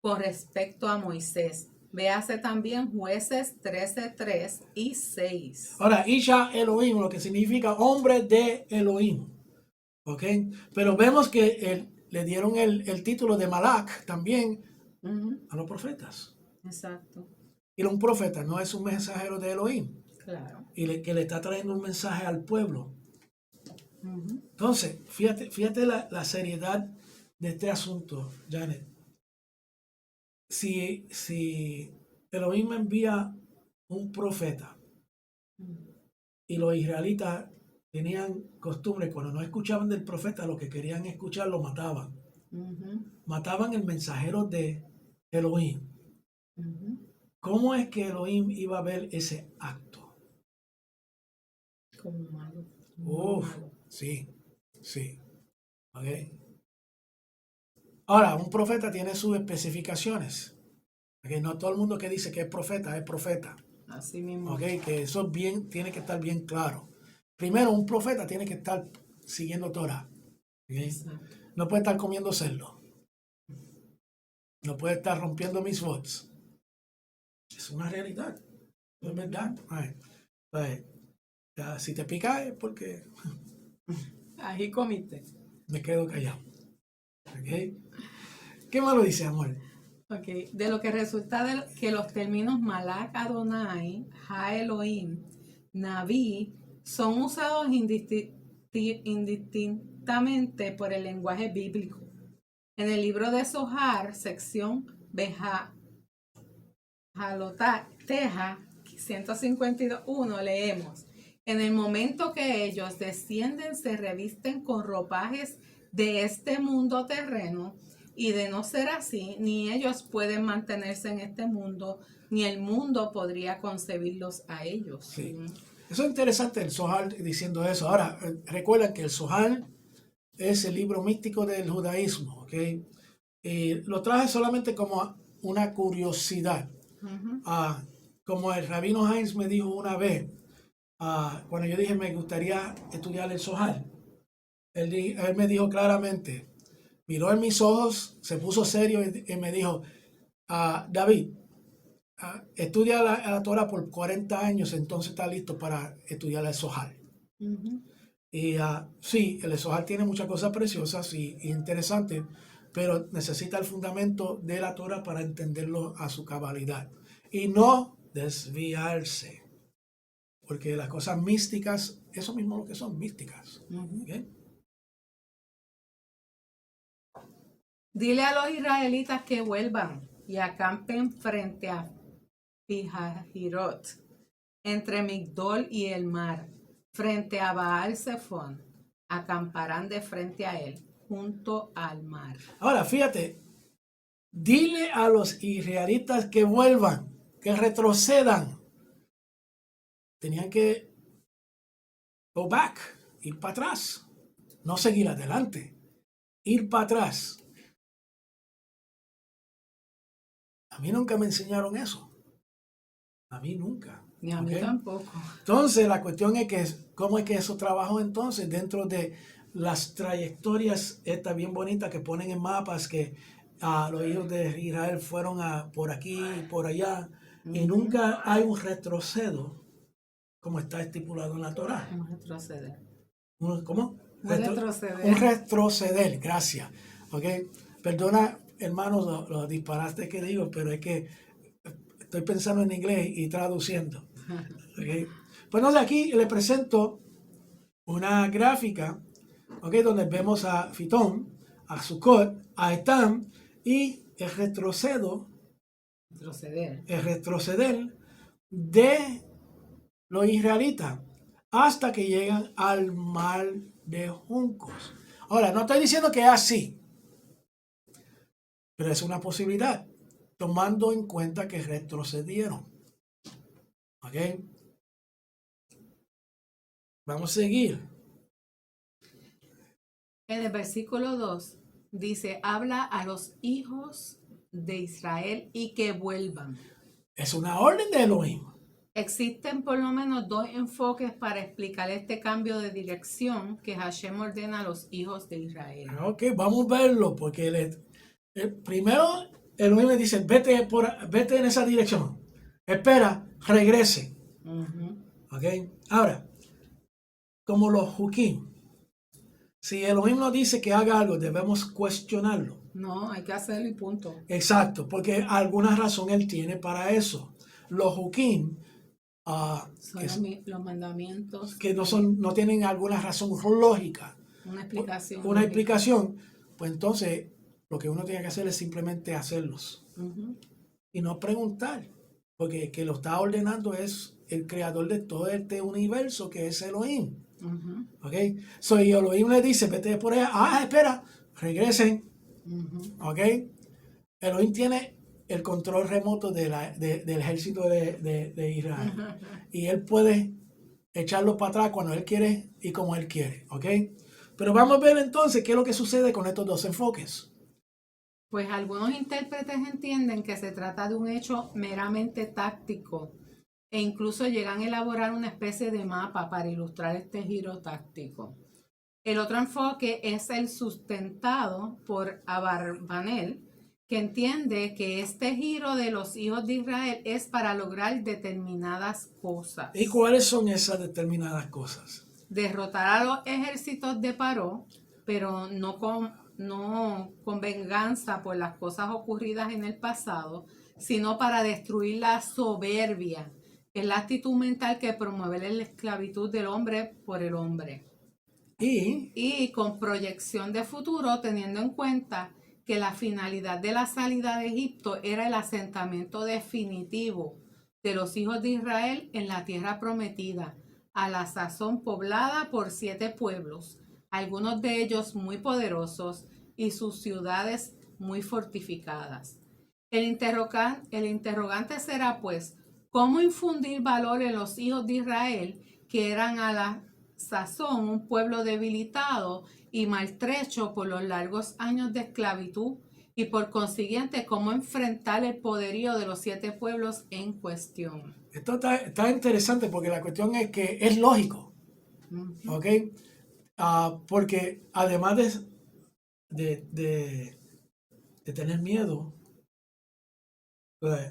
con respecto a Moisés. Véase también Jueces 13:3 y 6. Ahora, Isha Elohim, lo que significa hombre de Elohim. ¿Ok? Pero vemos que le dieron el título de Malak también a los profetas. Exacto. Y un profeta no es un mensajero de Elohim. Claro. Y que le está trayendo un mensaje al pueblo. Entonces, fíjate la seriedad de este asunto, Janet. Si Elohim envía un profeta y los israelitas tenían costumbre, cuando no escuchaban del profeta, lo que querían escuchar lo mataban. Mataban el mensajero de Elohim. ¿Cómo es que Elohim iba a ver ese acto? Como malo. Malo. Sí. Okay. Ahora, un profeta tiene sus especificaciones. Okay. No todo el mundo que dice que es profeta. Así mismo. Okay. Que eso tiene que estar bien claro. Primero, un profeta tiene que estar siguiendo Torah. Okay. No puede estar comiendo cerdo. No puede estar rompiendo mis votos. Es una realidad. No es verdad. Si te pica es porque Ahí comiste. Me quedo callado. ¿Ok? ¿Qué más lo dice, amor? Ok, de lo que resulta que los términos Malak Adonai, Ha Elohim, Naví, son usados indistintamente por el lenguaje bíblico. En el libro de Zohar, sección Teja 151, leemos: en el momento que ellos descienden, se revisten con ropajes de este mundo terreno, y de no ser así, ni ellos pueden mantenerse en este mundo, ni el mundo podría concebirlos a ellos. Sí. Eso es interesante, el Zohar diciendo eso. Ahora, recuerda que el Zohar es el libro místico del judaísmo, ¿ok? Lo traje solamente como una curiosidad. Como el rabino Heinz me dijo una vez, cuando yo dije me gustaría estudiar el Zohar, él me dijo claramente, miró en mis ojos, se puso serio y me dijo, David, estudia la Torah por 40 años, entonces está listo para estudiar el Zohar. Y sí, el Zohar tiene muchas cosas preciosas y interesantes, pero necesita el fundamento de la Torah para entenderlo a su cabalidad. Y no desviarse. Porque las cosas místicas, eso mismo lo que son místicas. ¿Okay? Dile a los israelitas que vuelvan y acampen frente a Pihahirot, entre Migdol y el mar, frente a Baal Zephón. Acamparán de frente a él, junto al mar. Ahora, fíjate, dile a los israelitas que vuelvan, que retrocedan. Tenían que go back, ir para atrás, no seguir adelante, ir para atrás. A mí nunca me enseñaron eso. A mí nunca. Ni a mí tampoco. Entonces, la cuestión es que, ¿cómo es que eso trabajó entonces dentro de las trayectorias estas bien bonitas que ponen en mapas que los hijos de Israel fueron por aquí y por allá? Y nunca hay un retroceso como está estipulado en la Torá. Un retroceder. ¿Cómo? Retroceder. Un retroceder, gracias. ¿Ok? Perdona, hermanos, los disparates que digo, pero es que estoy pensando en inglés y traduciendo. ¿Okay? Pues entonces aquí le presento una gráfica, ¿okay? Donde vemos a Fitón, a Sukkot, a Etam y el retroceder de los israelitas hasta que llegan al mar de Juncos. Ahora, no estoy diciendo que es así, pero es una posibilidad, tomando en cuenta que retrocedieron. ¿Ok? Vamos a seguir. En el versículo 2 dice, habla a los hijos de Israel y que vuelvan. Es una orden de Elohim. Existen por lo menos dos enfoques para explicar este cambio de dirección que Hashem ordena a los hijos de Israel. Ok, vamos a verlo, porque primero Elohim le dice, vete en esa dirección. Espera, regrese. Ok, ahora, como los Hukim, si Elohim nos dice que haga algo, debemos cuestionarlo. No, hay que hacerlo y punto. Exacto, porque alguna razón él tiene para eso. Los Hukim son los mandamientos que no tienen alguna razón lógica. Una explicación. Una explicación, pues entonces lo que uno tiene que hacer es simplemente hacerlos. Y no preguntar, porque el que lo está ordenando es el creador de todo este universo que es Elohim. ¿Ok? So, y Elohim le dice, vete por allá, espera, regresen. ¿Ok? Elohim tiene el control remoto del ejército de Israel. Y él puede echarlo para atrás cuando él quiere y como él quiere. ¿Ok? Pero vamos a ver entonces qué es lo que sucede con estos dos enfoques. Pues algunos intérpretes entienden que se trata de un hecho meramente táctico e incluso llegan a elaborar una especie de mapa para ilustrar este giro táctico. El otro enfoque es el sustentado por Abarbanel, que entiende que este giro de los hijos de Israel es para lograr determinadas cosas. ¿Y cuáles son esas determinadas cosas? derrotar a los ejércitos de Paró, pero no con venganza por las cosas ocurridas en el pasado, sino para destruir la soberbia, que es la actitud mental que promueve la esclavitud del hombre por el hombre. Y con proyección de futuro, teniendo en cuenta que la finalidad de la salida de Egipto era el asentamiento definitivo de los hijos de Israel en la tierra prometida, a la sazón poblada por 7 pueblos, algunos de ellos muy poderosos y sus ciudades muy fortificadas. El interrogante será, pues, ¿cómo infundir valor en los hijos de Israel, que eran a la sazón un pueblo debilitado y maltrecho por los largos años de esclavitud, y por consiguiente cómo enfrentar el poderío de los 7 pueblos en cuestión? Esto está interesante porque la cuestión es que es lógico, ¿ok? Porque además de tener miedo,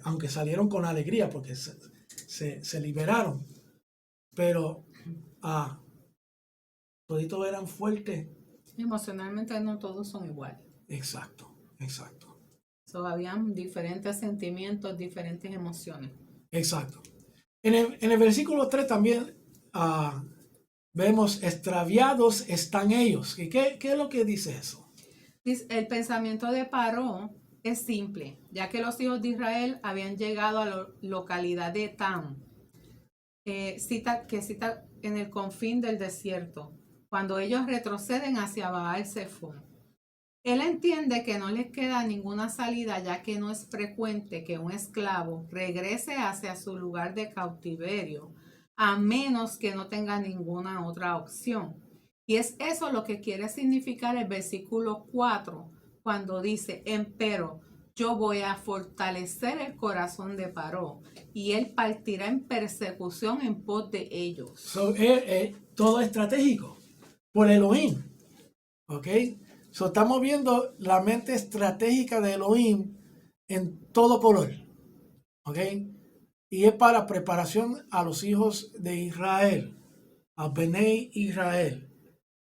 aunque salieron con alegría porque se liberaron, pero toditos eran fuertes. Emocionalmente no todos son iguales. Exacto. Habían diferentes sentimientos, diferentes emociones. Exacto. En el versículo 3 también vemos extraviados están ellos. ¿Y qué es lo que dice eso? El pensamiento de Paró es simple, ya que los hijos de Israel habían llegado a la localidad de Etam, cita en el confín del desierto, cuando ellos retroceden hacia Baal-Zephón. Él entiende que no les queda ninguna salida, ya que no es frecuente que un esclavo regrese hacia su lugar de cautiverio, a menos que no tenga ninguna otra opción. Y es eso lo que quiere significar el versículo 4, cuando dice: empero yo voy a fortalecer el corazón de Paró, y él partirá en persecución en pos de ellos. Todo estratégico por Elohim. ¿Ok? Estamos viendo la mente estratégica de Elohim en todo color. ¿Ok? Y es para preparación a los hijos de Israel, a Benei Israel.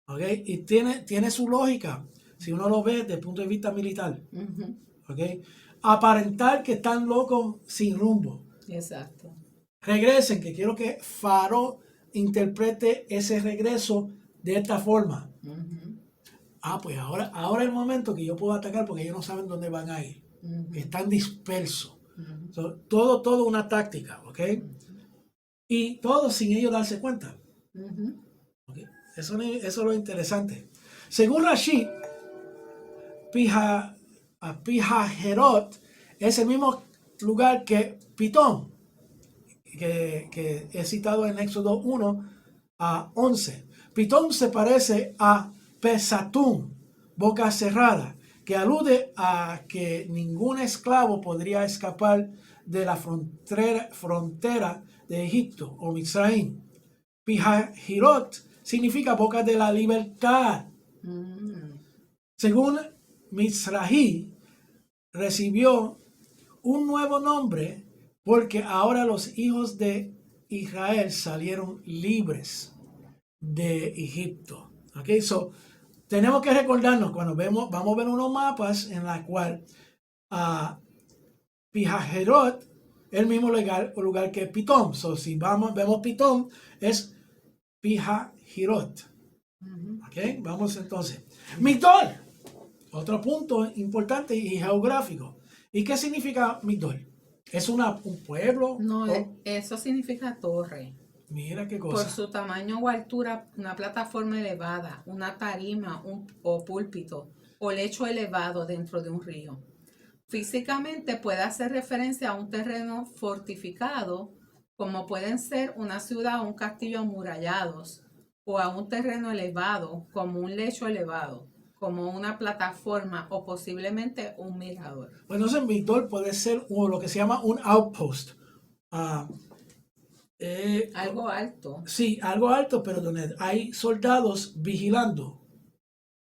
¿Ok? Y tiene su lógica, si uno lo ve desde el punto de vista militar. ¿Ok? Aparentar que están locos sin rumbo. Exacto. Regresen, que quiero que Faro interprete ese regreso de esta forma. Pues ahora es el momento que yo puedo atacar porque ellos no saben dónde van a ir. Están dispersos. Todo una táctica, ¿ok? Y todo sin ellos darse cuenta. ¿Okay? Eso es lo interesante. Según Rashi, Pihajerot es el mismo lugar que Pitón, que es citado en Éxodo 1 a 11. Pitón se parece a Pesatum, boca cerrada, que alude a que ningún esclavo podría escapar de la frontera de Egipto o Mizraim. Pihahirot significa boca de la libertad. Según Mizrahi, recibió un nuevo nombre porque ahora los hijos de Israel salieron libres de Egipto. Okay, tenemos que recordarnos cuando vamos a ver unos mapas en la cual Pihajerot es el mismo lugar que Pitón. Si vemos Pitón, es Pihahirot. Okay, vamos entonces. Migdol, otro punto importante y geográfico. ¿Y qué significa Migdol? ¿Es un pueblo? No, eso significa torre. Mira qué cosa. Por su tamaño o altura, una plataforma elevada, una tarima o púlpito o lecho elevado dentro de un río. Físicamente puede hacer referencia a un terreno fortificado, como pueden ser una ciudad o un castillo amurallados, o a un terreno elevado, como un lecho elevado, como una plataforma o posiblemente un mirador. Bueno, entonces Migdol puede ser lo que se llama un outpost. Algo alto. Sí, algo alto, pero donde hay soldados vigilando.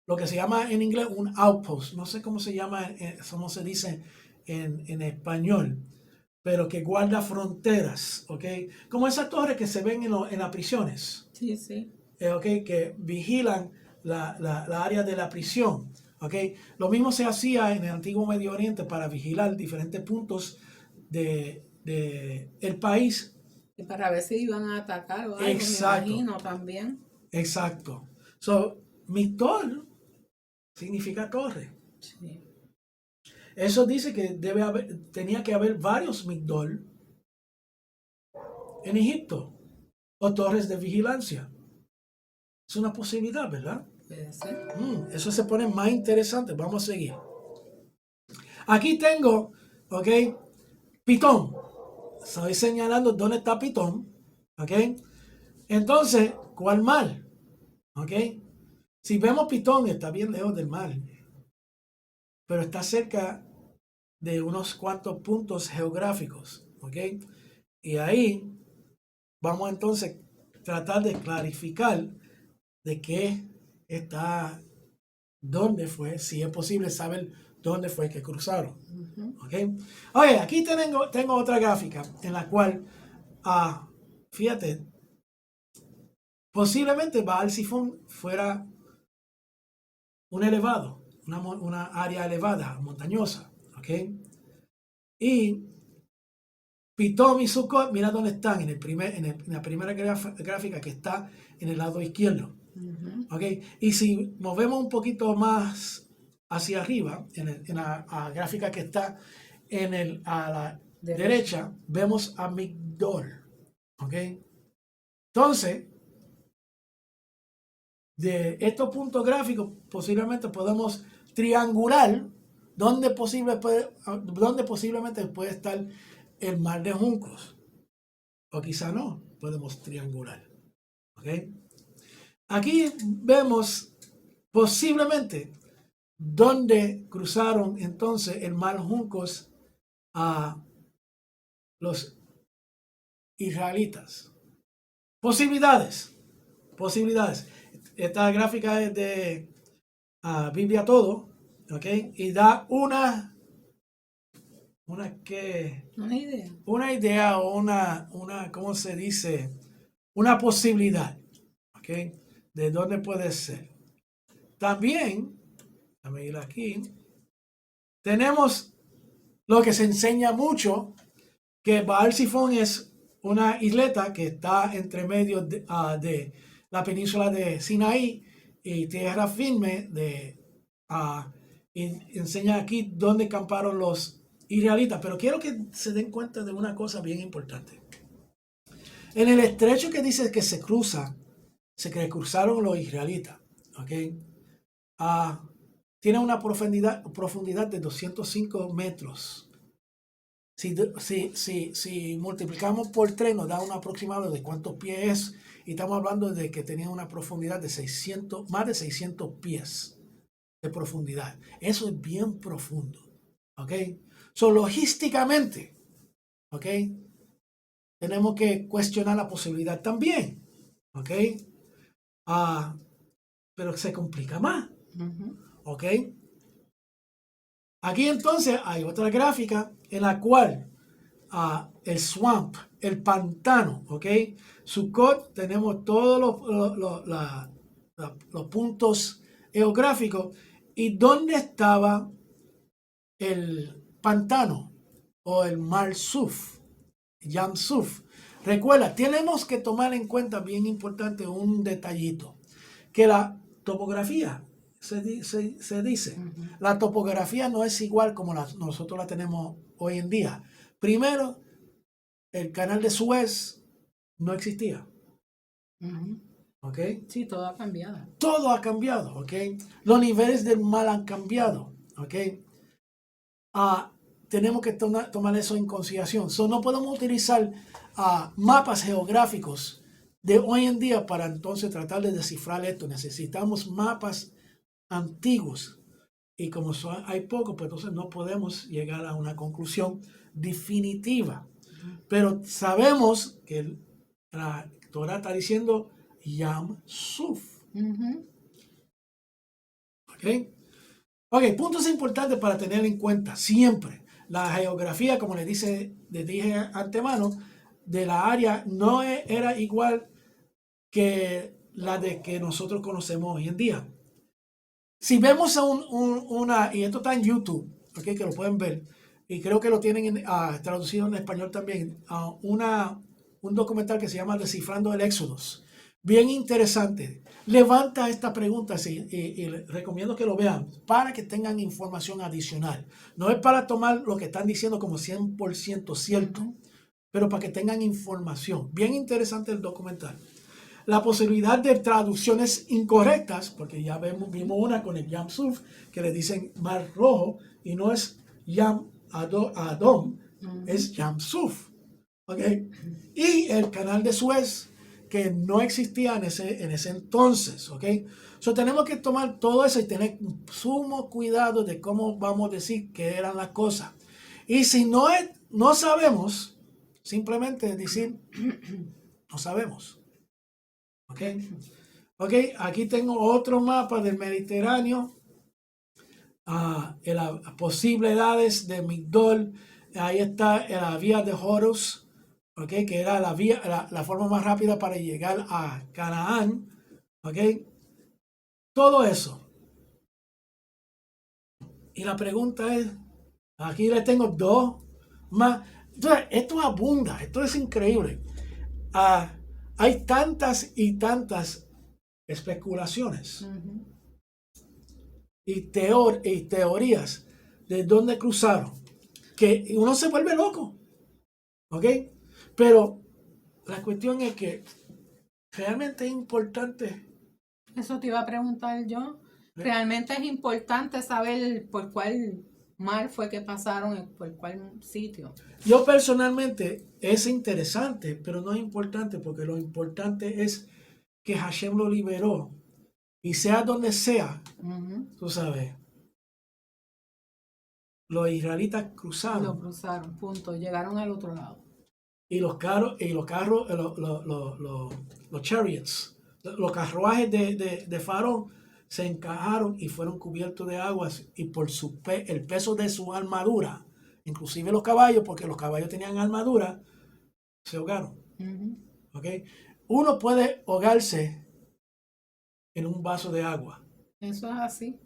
Lo que se llama en inglés un outpost. No sé cómo se llama, cómo se dice en español, pero que guarda fronteras, ¿ok? Como esas torres que se ven en las prisiones. Sí, sí. que vigilan la área de la prisión. Lo mismo se hacía en el antiguo Medio Oriente para vigilar diferentes puntos de el país. Y para ver si iban a atacar o algo, Exacto. me imagino también. Exacto. So, Migdol significa torre. Sí. Eso dice que tenía que haber varios Migdol en Egipto o torres de vigilancia. Es una posibilidad, ¿verdad? Puede ser. Eso se pone más interesante. Vamos a seguir. Aquí tengo, Pitón. Estoy señalando dónde está Pitón. Entonces, ¿cuál mar? Si vemos Pitón, está bien lejos del mar, pero está cerca de unos cuantos puntos geográficos. Y ahí vamos entonces a tratar de clarificar de qué está, dónde fue, si es posible saber dónde fue que cruzaron. Oye, aquí tengo otra gráfica en la cual, fíjate, posiblemente Baal-Sifón fuera un elevado, una área elevada, montañosa. Y Pitón y Sucot, mira dónde están, en la primera gráfica que está en el lado izquierdo. Y si movemos un poquito más hacia arriba, en la gráfica que está a la derecha, vemos a Migdol. Entonces, de estos puntos gráficos, posiblemente podemos triangular donde posiblemente puede estar el mar de Juncos. O quizá no, podemos triangular. Aquí vemos posiblemente donde cruzaron entonces el mar Juncos a los israelitas. Posibilidades. Esta gráfica es de Biblia Todo, y da una idea o una ¿cómo se dice? Una posibilidad, de dónde puede ser. También, déjame ir aquí, tenemos lo que se enseña mucho, que Baal-Sifón es una isleta que está entre medio de la península de Sinaí y tierra firme y enseña aquí dónde acamparon los israelitas. Pero quiero que se den cuenta de una cosa bien importante. En el estrecho que dice que se cruzaron los israelitas, tiene una profundidad de 205 metros. Si multiplicamos por 3 nos da un aproximado de cuántos pies es, y estamos hablando de que tenía una profundidad de más de 600 pies de profundidad. Eso es bien profundo. Logísticamente, tenemos que cuestionar la posibilidad también. Pero se complica más. Aquí entonces hay otra gráfica en la cual el swamp, el pantano, Sucot, tenemos todos los puntos geográficos y dónde estaba el pantano o el Mar Suf, Yam Suf. Recuerda, tenemos que tomar en cuenta, bien importante, un detallito, que la topografía se dice, la topografía no es igual como nosotros la tenemos hoy en día. Primero, el canal de Suez no existía. Sí, todo ha cambiado. Todo ha cambiado, Los niveles del mar han cambiado, tenemos que tomar eso en consideración. No podemos utilizar mapas geográficos de hoy en día para entonces tratar de descifrar esto. Necesitamos mapas antiguos. Y como hay poco, pues entonces no podemos llegar a una conclusión definitiva. Pero sabemos que la Torah está diciendo Yam Suf. Ok, puntos importantes para tener en cuenta siempre. La geografía, como les dije antemano, de la área no era igual que la de que nosotros conocemos hoy en día. Si vemos a una, y esto está en YouTube, ¿okay? Que lo pueden ver, y creo que lo tienen traducido en español también, un documental que se llama Descifrando el Éxodos. Bien interesante. Levanta esta pregunta y les recomiendo que lo vean para que tengan información adicional. No es para tomar lo que están diciendo como 100% cierto, pero para que tengan información. Bien interesante el documental. La posibilidad de traducciones incorrectas, porque ya vimos una con el Yam Suf, que le dicen Mar Rojo, y no es Yam Adom, es Yam Suf. ¿Okay? Y el canal de Suez, que no existía en ese entonces. ¿Okay? So, tenemos que tomar todo eso y tener sumo cuidado de cómo vamos a decir que eran las cosas. Y si no sabemos, simplemente decir, no sabemos. Ok, aquí tengo otro mapa del Mediterráneo. Las posibilidades de Migdol. Ahí está la vía de Horus, okay, que era la forma más rápida para llegar a Canaán. Okay. Todo eso. Y la pregunta es, aquí les tengo dos más. Entonces, esto abunda, esto es increíble. Hay tantas y tantas especulaciones y teorías de dónde cruzaron, que uno se vuelve loco, ¿ok? Pero la cuestión es que realmente es importante. Eso te iba a preguntar yo. Realmente es importante saber por cuál mar fue que pasaron, por cuál sitio. Yo personalmente es interesante, pero no es importante, porque lo importante es que Hashem lo liberó. Y sea donde sea, tú sabes, los israelitas Lo cruzaron. cruzaron, punto. Llegaron al otro lado. Y los carros, los chariots, los carruajes de Faraón se encajaron y fueron cubiertos de aguas. Y por el peso de su armadura, inclusive los caballos, porque los caballos tenían armadura, se ahogaron. ¿Okay? Uno puede ahogarse en un vaso de agua. Eso es así.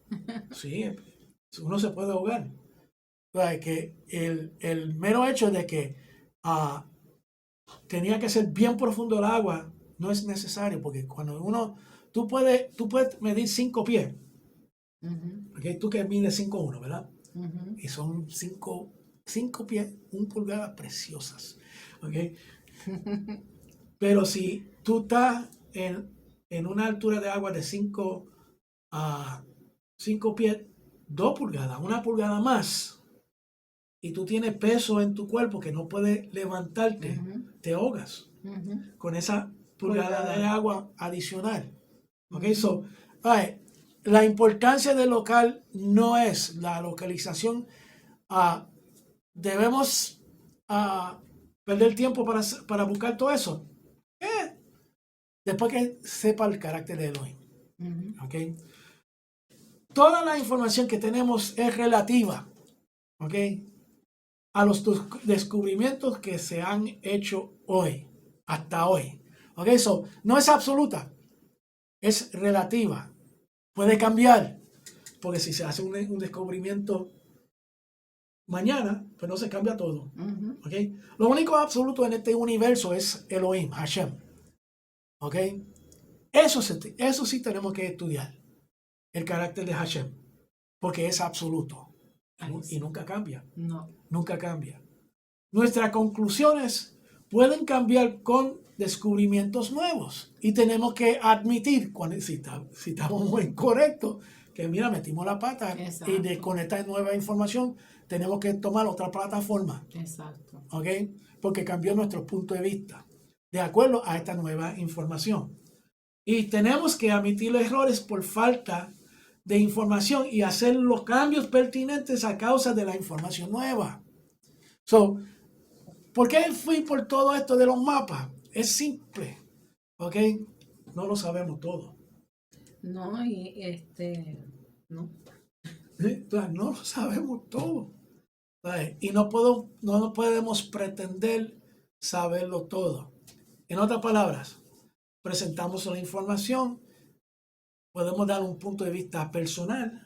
Sí, uno se puede ahogar. O sea, que el mero hecho de que tenía que ser bien profundo el agua no es necesario, porque cuando tú puedes medir 5 pies. Okay, tú que mides 5'1", ¿verdad? Y son 5 pies, 1 pulgada preciosas. ¿Okay? Pero si tú estás en una altura de agua de 5 pies, 2 pulgadas, 1 pulgada más, y tú tienes peso en tu cuerpo que no puedes levantarte, te ahogas con esa pulgada de agua adicional. Okay, so, la importancia del local no es la localización. Debemos perder tiempo para buscar todo eso. Después que sepa el carácter de Elohim. Okay. Toda la información que tenemos es relativa. Okay, a los descubrimientos que se han hecho hoy, hasta hoy. Ok, so, no es absoluta, es relativa. Puede cambiar, porque si se hace un descubrimiento mañana, pues no se cambia todo. Ok, lo único absoluto en este universo es Elohim, Hashem. Ok, eso sí tenemos que estudiar, el carácter de Hashem, porque es absoluto. Y nunca cambia. No. Nunca cambia. Nuestras conclusiones pueden cambiar con descubrimientos nuevos. Y tenemos que admitir, si estamos muy incorrectos, que mira, metimos la pata. Exacto. Y con esta nueva información tenemos que tomar otra plataforma. Exacto. ¿Ok? Porque cambió nuestro punto de vista de acuerdo a esta nueva información. Y tenemos que admitir los errores por falta de información y hacer los cambios pertinentes a causa de la información nueva. So, ¿por qué fui por todo esto de los mapas? Es simple, ¿ok? No lo sabemos todo. No, no. No lo sabemos todo. Y no podemos pretender saberlo todo. En otras palabras, presentamos la información, podemos dar un punto de vista personal,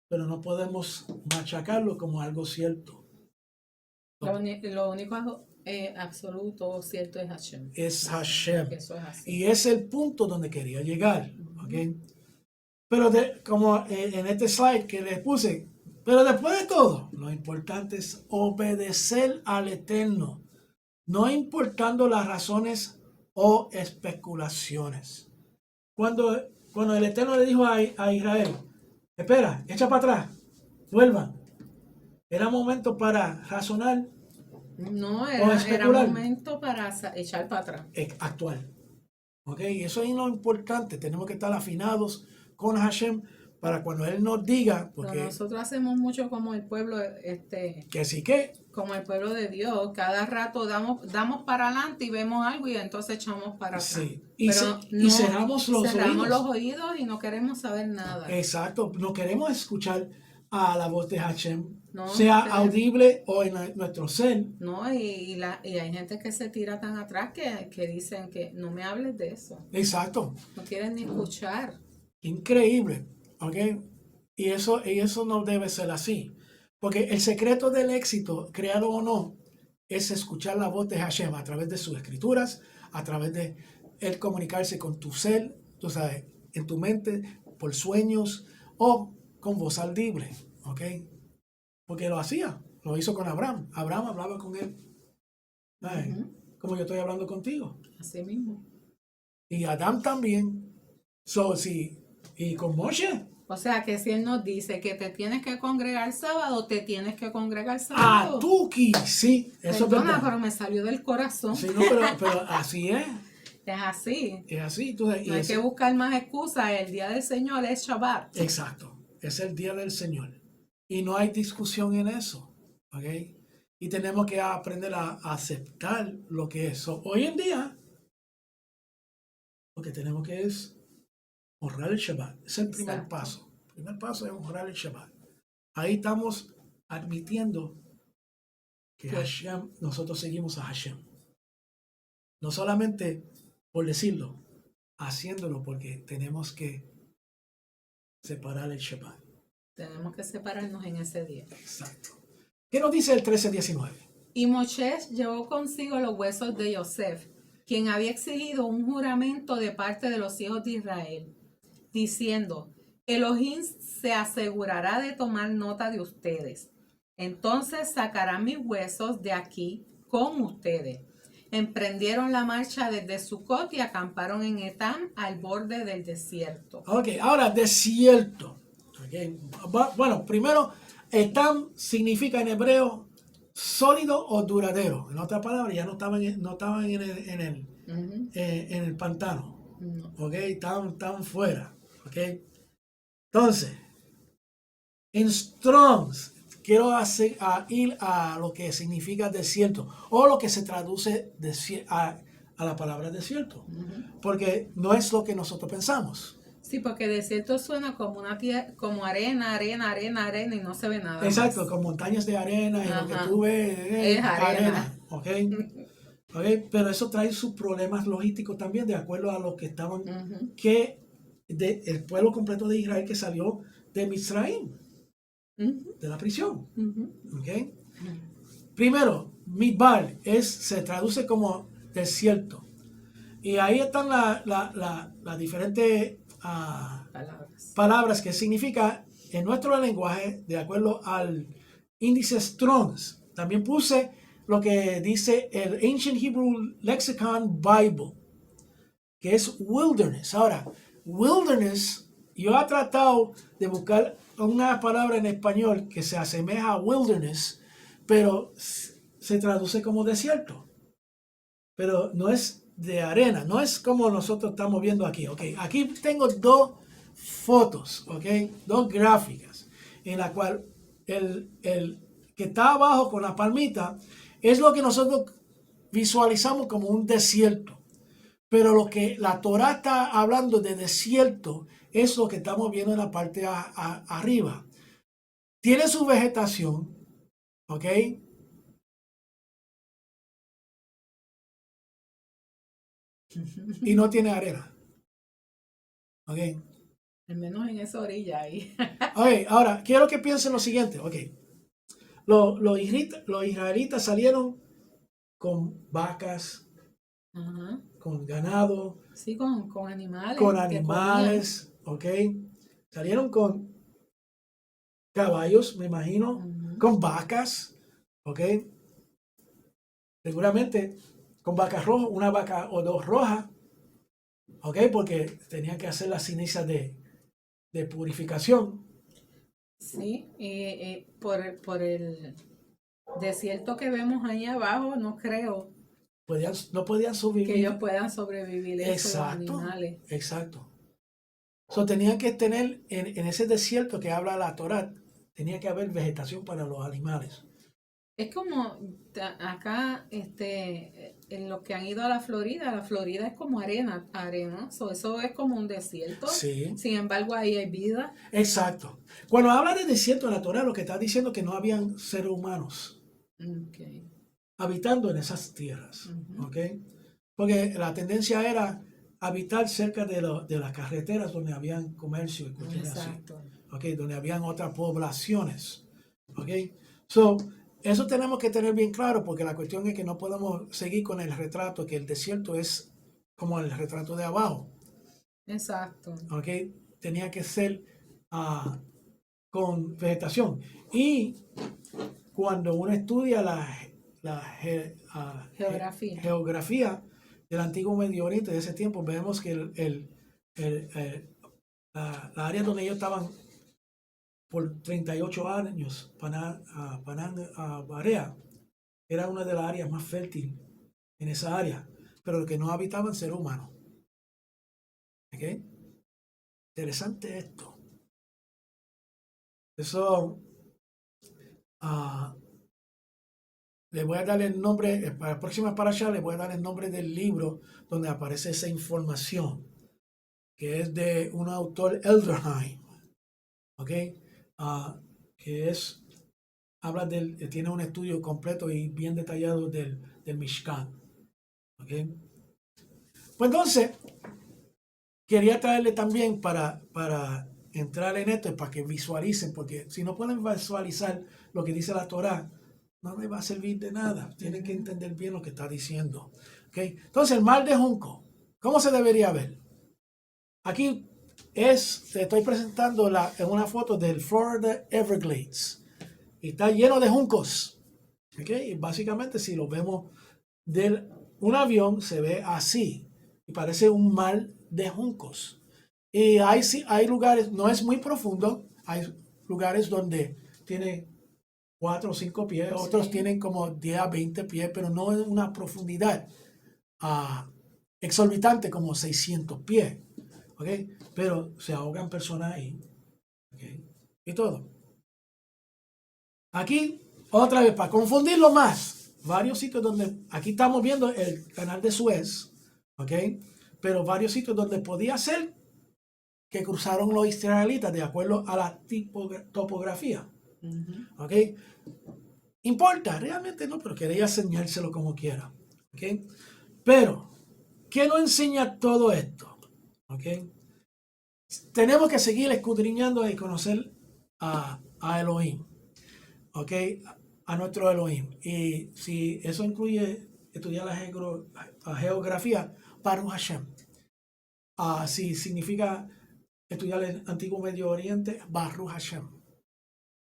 pero no podemos machacarlo como algo cierto. Lo único absoluto cierto es Hashem. Es Hashem. Eso es así. Y es el punto donde quería llegar. ¿Okay? Pero como en este slide que les puse, pero después de todo, lo importante es obedecer al Eterno, no importando las razones o especulaciones. Cuando el Eterno le dijo a Israel, espera, echa para atrás, vuelvan, era momento para razonar. No, era momento para echar para atrás. Actual. ¿Ok? Y eso es lo importante. Tenemos que estar afinados con Hashem para cuando Él nos diga. Porque no, nosotros hacemos mucho como el pueblo, que sí que. Como el pueblo de Dios. Cada rato damos para adelante y vemos algo y entonces echamos para atrás. Sí. Pero y cerramos los oídos y no queremos saber nada. Exacto. No queremos escuchar a la voz de Hashem, no, sea audible o en nuestro ser. No, y hay gente que se tira tan atrás que dicen que no me hables de eso. Exacto. No quieren ni escuchar. Increíble, ¿ok? Y eso no debe ser así. Porque el secreto del éxito, créalo o no, es escuchar la voz de Hashem a través de sus escrituras, a través de él comunicarse con tu ser, tú sabes, en tu mente, por sueños o con voz audible, ¿ok? Porque lo hacía, lo hizo con Abraham. Abraham hablaba con él, como yo estoy hablando contigo. Así mismo. Y Adán también. Y con Moshe. O sea, que si él nos dice que te tienes que congregar sábado, te tienes que congregar sábado. Ah, Tuki, sí, eso es verdad. Pero me salió del corazón. Sí, no, pero así es. Es así. Es así. No hay que buscar más excusas. El día del Señor es Shabbat. Exacto. Es el día del Señor. Y no hay discusión en eso. ¿Ok? Y tenemos que aprender a aceptar lo que es. Hoy en día, lo que tenemos que es honrar el Shabbat. Es el primer paso. El primer paso es honrar el Shabbat. Ahí estamos admitiendo que Hashem, nosotros seguimos a Hashem. No solamente por decirlo, haciéndolo porque tenemos que separar el Shabbat. Tenemos que separarnos en ese día. Exacto. ¿Qué nos dice el 13:19? Y Moshe llevó consigo los huesos de Yosef, quien había exigido un juramento de parte de los hijos de Israel, diciendo, Elohim se asegurará de tomar nota de ustedes. Entonces sacarán mis huesos de aquí con ustedes. Emprendieron la marcha desde Sucot y acamparon en Etam al borde del desierto. Ok, ahora desierto. Okay. Bueno, primero, Etam significa en hebreo sólido o duradero. En otras palabras, ya no estaban en el pantano. Ok, estaban fuera. Ok. Entonces, en Strong's, quiero ir a lo que significa desierto o lo que se traduce a la palabra desierto, porque no es lo que nosotros pensamos. Sí, porque desierto suena como una tierra, como arena y no se ve nada. Exacto, más. Con montañas de arena y lo que tú ves es arena. Okay. Pero eso trae sus problemas logísticos también, de acuerdo a lo que estaban, el pueblo completo de Israel que salió de Misraim, de la prisión. Okay. Primero, Midbar se traduce como desierto. Y ahí están las diferentes palabras que significa en nuestro lenguaje, de acuerdo al índice Strong's. También puse lo que dice el Ancient Hebrew Lexicon Bible, que es wilderness. Ahora, wilderness, yo he tratado de buscar una palabra en español que se asemeja a wilderness, pero se traduce como desierto. Pero no es de arena, no es como nosotros estamos viendo aquí. Okay. Aquí tengo dos fotos, dos gráficas, en la cual el que está abajo con la palmita es lo que nosotros visualizamos como un desierto. Pero lo que la Torá está hablando de desierto es lo que estamos viendo en la parte arriba. Tiene su vegetación, y no tiene arena. ¿Ok? Al menos en esa orilla ahí. Ok, ahora, quiero que piensen lo siguiente. Ok, los israelitas salieron con vacas, Ajá. con ganado, Sí, con con animales que comían. animales, ¿ok? Salieron con caballos, me imagino, Ujú. con vacas, ¿ok? Seguramente con vacas rojas, una vaca o dos rojas, ¿ok? Porque tenían que hacer las cenizas de purificación. Sí, por el desierto que vemos ahí abajo, no creo No podían que ellos sobrevivir. puedan sobrevivir eso, los Exacto, animales. exacto. So, tenían que tener en ese desierto que habla la Torá, tenía que haber vegetación para los animales. Es como acá, en los que han ido a la Florida es como arena, eso es como un desierto. Sí, Sin embargo, ahí hay vida. exacto. Cuando habla de desierto en la Torá, lo que está diciendo es que no habían seres humanos Okay. habitando en esas tierras, Ujú. ¿ok? Porque la tendencia era habitar cerca de las carreteras donde habían comercio y cuestiones así, Exacto. ¿ok? Donde habían otras poblaciones, ¿ok? So, eso tenemos que tener bien claro porque la cuestión es que no podemos seguir con el retrato, que el desierto es como el retrato de abajo, Exacto. ¿ok? Tenía que ser con vegetación. Y cuando uno estudia Geografía. geografía del antiguo Medio Oriente de ese tiempo, vemos que la área donde ellos estaban por 38 años, Barea, era una de las áreas más fértiles en esa área, pero que no habitaban ser humano. ¿Ok? Interesante esto. Eso, uh, le voy a dar el nombre, para la próxima para allá, le voy a dar el nombre del libro donde aparece esa información, que es de un autor Elderheim, ¿ok? Que tiene un estudio completo y bien detallado del Mishkan, ¿ok? Pues entonces, quería traerle también para entrar en esto, para que visualicen, porque si no pueden visualizar lo que dice la Torá, no les va a servir de nada. Tienen que entender bien lo que está diciendo. ¿Okay? Entonces, el mar de Junco, ¿cómo se debería ver? Aquí te estoy presentando en una foto del Florida Everglades. Y está lleno de juncos. ¿Okay? Y básicamente, si lo vemos de un avión, se ve así. Y parece un mar de juncos. Y hay lugares, no es muy profundo, hay lugares donde tiene 4 o 5 pies, otros Sí. tienen como 10 a 20 pies, pero no en una profundidad exorbitante como 600 pies, ¿ok? Pero se ahogan personas ahí, ¿ok? Y todo. Aquí, otra vez, para confundirlo más, varios sitios donde, aquí estamos viendo el canal de Suez, ¿ok? Pero varios sitios donde podía ser que cruzaron los israelitas de acuerdo a la topografía, Ujú. ¿ok? Importa, realmente no, pero quería enseñárselo como quiera, ¿ok? Pero, ¿qué nos enseña todo esto? ¿Ok? Tenemos que seguir escudriñando y conocer a Elohim, ¿ok? A nuestro Elohim. Y si eso incluye estudiar la geografía, Baruch Hashem. Si significa estudiar el antiguo Medio Oriente, Baruch Hashem.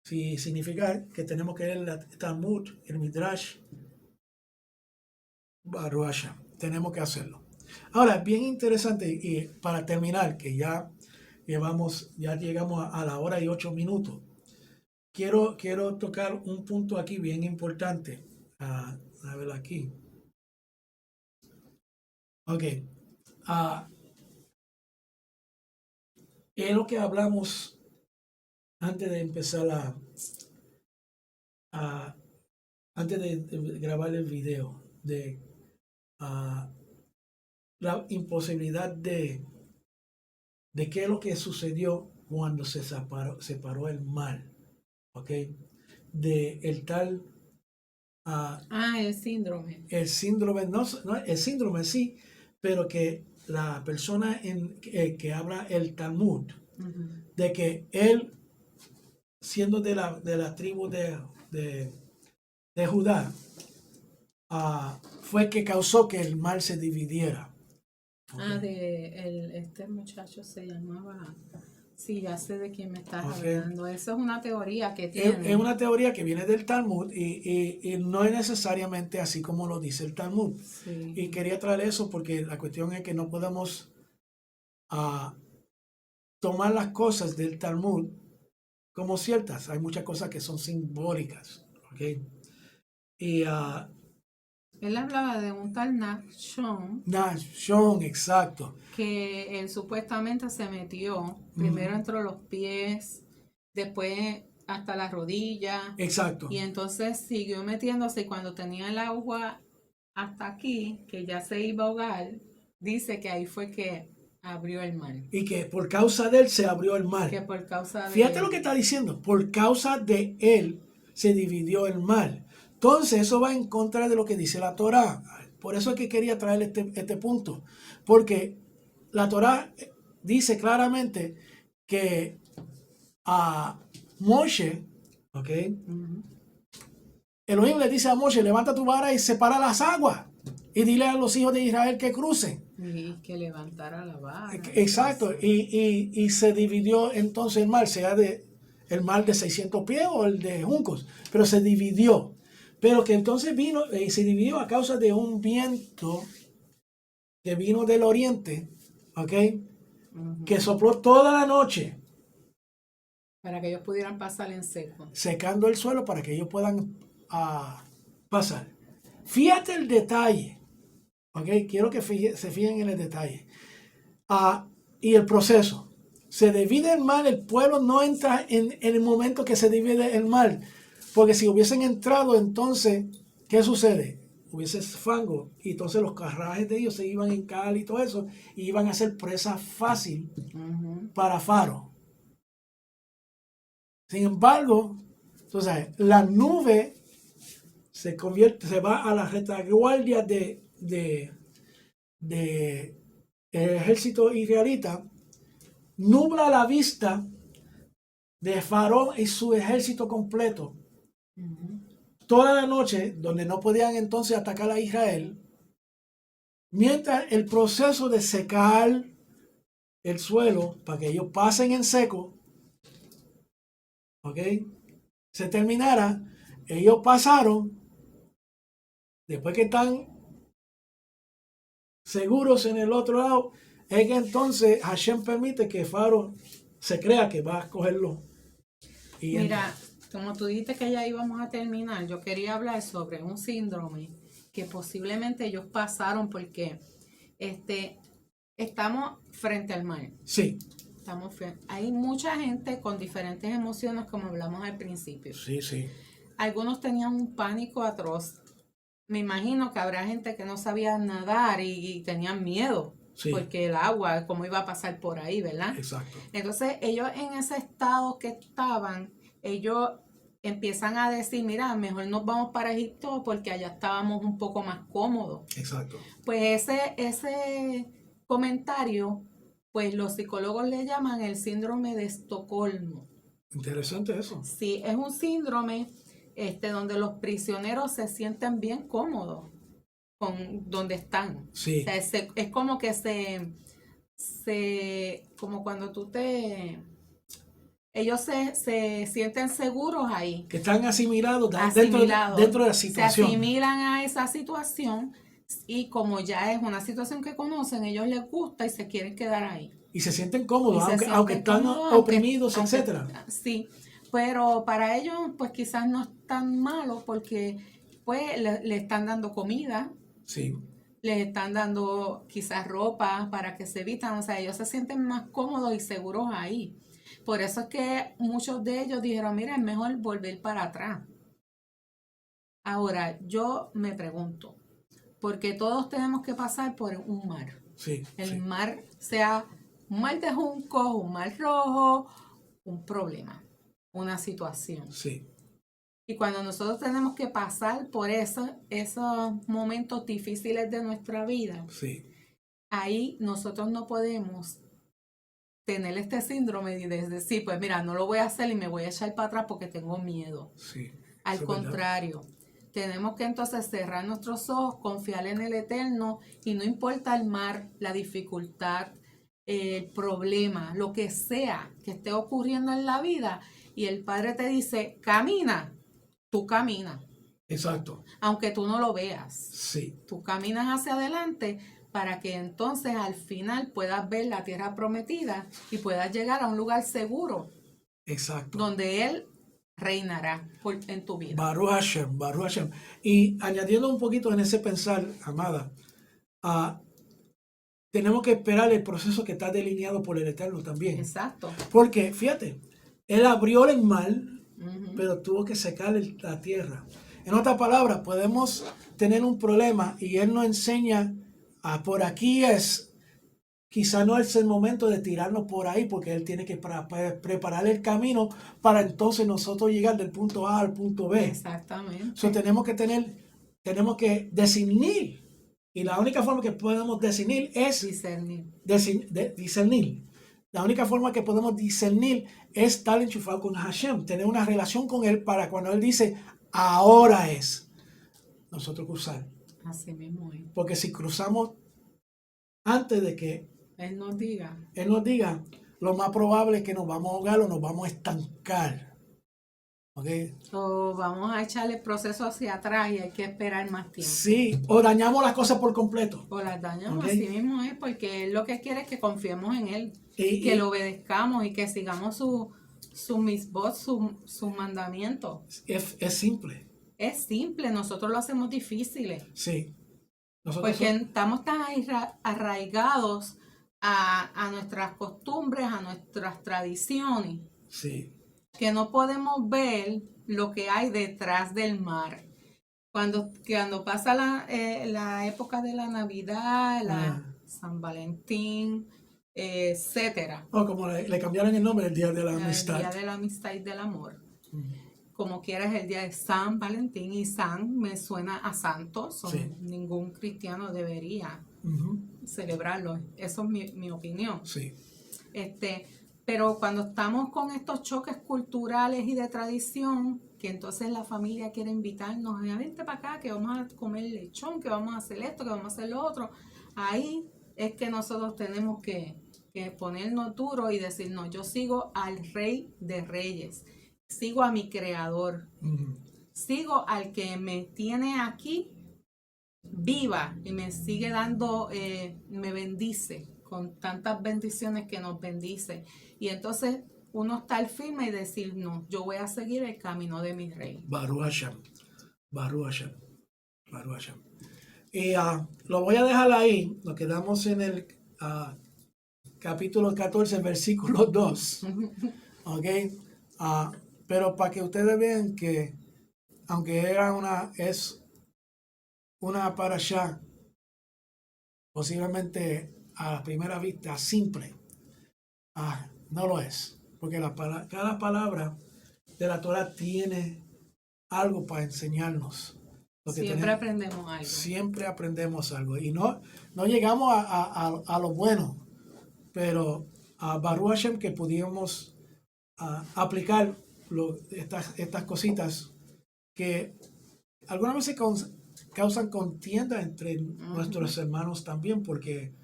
Si significa que tenemos que leer el Talmud, el Midrash, Baruch Hashem. Tenemos que hacerlo. Ahora, bien interesante, y para terminar, que ya llegamos a la hora y 8 minutos. Quiero tocar un punto aquí bien importante. A ver aquí. Ok. ah, es lo que hablamos antes de empezar a- antes de grabar el video, de ah, la imposibilidad de qué es lo que sucedió cuando separó el mal, ¿ok? De el tal, El síndrome. el síndrome, no, el síndrome sí, pero que la persona que habla el Talmud, Ujú. de que él, siendo de la tribu de Judá, fue que causó que el mal se dividiera. Ah, Ok. este muchacho se llamaba. Sí, ya sé de quién me estás Ok. hablando. Eso es una teoría que Es tiene. una teoría que viene del Talmud y no es necesariamente así como lo dice el Talmud. Sí. Y quería traer eso porque la cuestión es que no podemos tomar las cosas del Talmud como ciertas. Hay muchas cosas que son simbólicas. ¿Ok? Y Él hablaba de un tal Nachshon Nashon, exacto. que él supuestamente se metió, primero Mm, entre los pies, después hasta las rodillas, exacto. y entonces siguió metiéndose y cuando tenía el agua hasta aquí, que ya se iba a ahogar, dice que ahí fue que abrió el mar, Y que por causa de él se abrió el que mal. por causa Fíjate lo de... que está diciendo. Por causa de él se dividió el mal. Entonces eso va en contra de lo que dice la Torá. Por eso es que quería traer este punto. Porque la Torá dice claramente que a Moshe, ¿ok? Ujú. Elohim le dice a Moshe, levanta tu vara y separa las aguas. Y dile a los hijos de Israel que crucen. Y que levantara la vara y todo Exacto, eso. y se dividió entonces el mar, sea el mar de 600 pies o el de juncos, pero se dividió. Pero que entonces vino y se dividió a causa de un viento que vino del oriente, ¿ok? Ujú. Que sopló toda la noche, Para que ellos pudieran pasar en seco. secando el suelo para que ellos puedan pasar. Fíjate el detalle, ¿ok? Quiero que se fijen en el detalle. Y el proceso. Se divide el mal, el pueblo no entra en el momento que se divide el mal, porque si hubiesen entrado entonces, ¿qué sucede? Hubiese fango y entonces los carrajes de ellos se iban en cal y todo eso y iban a ser presa fácil Ujú. para Faro. Sin embargo, entonces, la nube se va a la retaguardia de el ejército israelita, nubla la vista de Faraón y su ejército completo Ujú. toda la noche, donde no podían entonces atacar a Israel, mientras el proceso de secar el suelo para que ellos pasen en seco, ¿ok? Se terminara, ellos pasaron, después que están seguros en el otro lado, es que entonces Hashem permite que Faraón se crea que va a cogerlo y entra. Mira, como tú dijiste que ya íbamos a terminar, yo quería hablar sobre un síndrome que posiblemente ellos pasaron porque estamos frente al mar. Sí, Hay mucha gente con diferentes emociones, como hablamos al principio. sí, sí, Algunos tenían un pánico atroz. Me imagino que habrá gente que no sabía nadar y tenían miedo, sí, porque el agua, cómo iba a pasar por ahí, ¿verdad? exacto. Entonces ellos en ese estado que estaban, ellos empiezan a decir, mira, mejor nos vamos para Egipto porque allá estábamos un poco más cómodos. Exacto. Pues ese comentario, pues los psicólogos le llaman el síndrome de Estocolmo. Interesante eso. Sí, es un síndrome donde los prisioneros se sienten bien cómodos con donde están. O Sí, sea, es como que como cuando ellos se sienten seguros ahí, que están asimilados asimilados, dentro de la se situación asimilan a esa situación y como ya es una situación que conocen, ellos les gusta y se quieren quedar ahí. y se sienten Y cómodos, se aunque sienten están cómodos, oprimidos, aunque etcétera. sí, pero para ellos pues quizás no es tan malo porque pues le están dando comida, Sí, les están dando quizás ropa para que se evitan, o sea, ellos se sienten más cómodos y seguros ahí. Por eso es que muchos de ellos dijeron, mira, es mejor volver para atrás. Ahora, yo me pregunto, porque todos tenemos que pasar por un mar. sí, El sí, mar sea un mar de juncos, un mar rojo, un problema, una situación. sí, Y cuando nosotros tenemos que pasar por esos momentos difíciles de nuestra vida, sí. ahí nosotros no podemos tener este síndrome de decir, pues mira, no lo voy a hacer y me voy a echar para atrás porque tengo miedo. Sí, Al eso es verdad. contrario, tenemos que entonces cerrar nuestros ojos, confiar en el Eterno y no importa el mar, la dificultad, el problema, lo que sea que esté ocurriendo en la vida y el Padre te dice, camina, tú caminas, Exacto. aunque tú no lo veas. Sí, Tú caminas hacia adelante para que entonces al final puedas ver la tierra prometida y puedas llegar a un lugar seguro exacto. donde Él reinará en tu vida. Baruch Hashem, Baruch Hashem. Y añadiendo un poquito en ese pensar, amada, tenemos que esperar el proceso que está delineado por el Eterno también. Exacto. Porque, fíjate, Él abrió el mar, Ujú. pero tuvo que secar la tierra. En otras palabras, podemos tener un problema y Él nos enseña, por aquí es, quizá no es el momento de tirarnos por ahí, porque Él tiene que preparar el camino para entonces nosotros llegar del punto A al punto B. Exactamente. So, tenemos que discernir. Y la única forma que podemos discernir es Discernir. discernir. La única forma que podemos discernir es estar enchufado con Hashem, tener una relación con Él para cuando Él dice, ahora es, nosotros cruzar. Así mismo es. Porque si cruzamos antes de que Él nos diga. Él nos diga, lo más probable es que nos vamos a ahogar o nos vamos a estancar. ¿Ok? O vamos a echarle el proceso hacia atrás y hay que esperar más tiempo. Sí, o dañamos las cosas por completo. O las dañamos, Ok. así mismo es, porque Él lo que quiere es que confiemos en Él, Y- que y- lo obedezcamos y que sigamos su misbot, su mandamiento. Es simple. Es simple, nosotros lo hacemos difíciles, Sí. Nosotros porque estamos tan arraigados a nuestras costumbres, a nuestras tradiciones, sí. que no podemos ver lo que hay detrás del mar. Cuando pasa la época de la Navidad, San Valentín, etcétera, O como le cambiaron el nombre, el Día de la el Amistad. Día de la Amistad y del Amor. Mm. Como quiera es el día de San Valentín y San me suena a santo, Sí. ningún cristiano debería Ujú. celebrarlo, eso es mi opinión. Sí. Pero cuando estamos con estos choques culturales y de tradición, que entonces la familia quiere invitarnos, vente para acá, que vamos a comer lechón, que vamos a hacer esto, que vamos a hacer lo otro, ahí es que nosotros tenemos que ponernos duros y decir, no, yo sigo al Rey de Reyes, sigo a mi Creador, Ujú. sigo al que me tiene aquí viva y me sigue dando, me bendice con tantas bendiciones que nos bendice. Y entonces uno estar firme y decir, no, yo voy a seguir el camino de mi rey. Baruch Hashem. Baruch Hashem. Baruch Hashem. Y lo voy a dejar ahí. Nos quedamos en el capítulo 14, versículo 2. ¿Ok? Pero para que ustedes vean que, aunque es una parashá posiblemente a la primera vista simple, no lo es. Porque cada palabra de la Torah tiene algo para enseñarnos. Siempre aprendemos algo. Siempre aprendemos algo. Y no llegamos a lo bueno, pero a Baruch Hashem que pudiéramos aplicar estas cositas que algunas veces causan contienda entre nuestros hermanos también, porque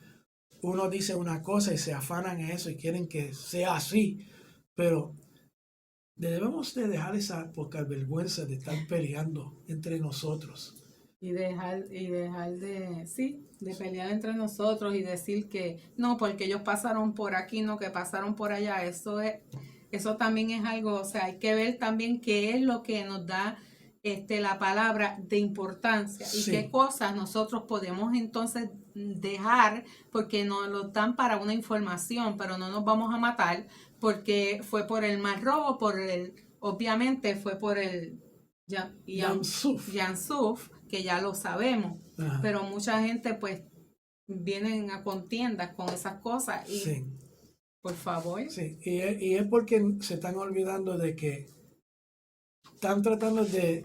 uno dice una cosa y se afanan en eso y quieren que sea así, pero debemos de dejar esa poca vergüenza de estar peleando entre nosotros. Y dejar de pelear entre nosotros y decir que no, porque ellos pasaron por aquí, no, que pasaron por allá. Eso también es algo, o sea, hay que ver también qué es lo que nos da la palabra de importancia y Sí. qué cosas nosotros podemos entonces dejar porque nos lo dan para una información, pero no nos vamos a matar porque fue por el Mar Rojo, obviamente fue por el Yam Suf, que ya lo sabemos, Ajá. pero mucha gente pues vienen a contiendas con esas cosas y Sí. por favor. Sí, y es porque se están olvidando de que están tratando de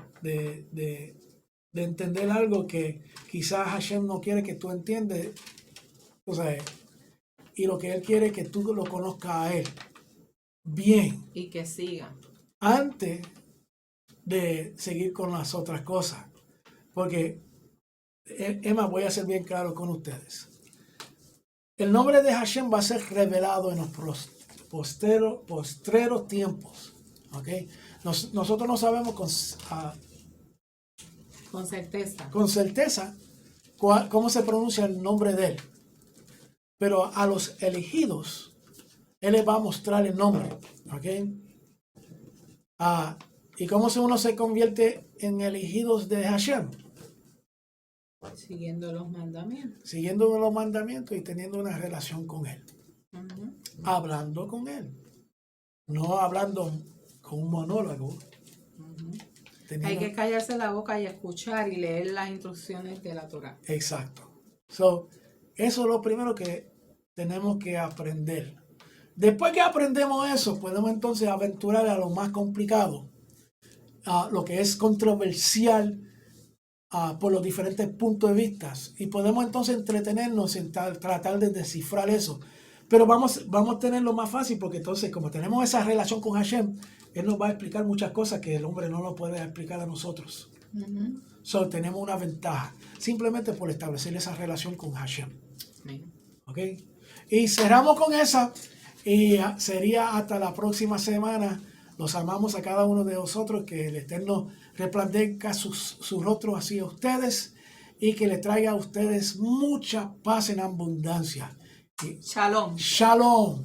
entender algo que quizás Hashem no quiere que tú entiendas O sea, y lo que Él quiere es que tú lo conozcas a Él bien Y que siga. antes de seguir con las otras cosas. Porque, Emma, voy a ser bien claro con ustedes. El nombre de Hashem va a ser revelado en los postreros tiempos. ¿Okay? Nosotros no sabemos con certeza cómo se pronuncia el nombre de Él. Pero a los elegidos, Él les va a mostrar el nombre. ¿Okay? ¿Y cómo uno se convierte en elegidos de Hashem? Siguiendo los mandamientos. Siguiendo los mandamientos y teniendo una relación con Él. Uh-huh. Hablando con Él. No hablando con un monólogo. Uh-huh. Hay que callarse la boca y escuchar y leer las instrucciones de la Torah. Exacto. Eso es lo primero que tenemos que aprender. Después que aprendemos eso, podemos entonces aventurar a lo más complicado, a lo que es controversial por los diferentes puntos de vista. Y podemos entonces entretenernos en tratar de descifrar eso. Pero vamos a tenerlo más fácil porque entonces, como tenemos esa relación con Hashem, Él nos va a explicar muchas cosas que el hombre no nos puede explicar a nosotros. Uh-huh. Tenemos una ventaja, simplemente por establecer esa relación con Hashem. Uh-huh. ¿Ok? Y cerramos con esa. Y sería hasta la próxima semana. Los amamos a cada uno de nosotros. Que el Eterno resplandezca su rostro hacia ustedes. Y que le traiga a ustedes mucha paz en abundancia. Shalom. Shalom.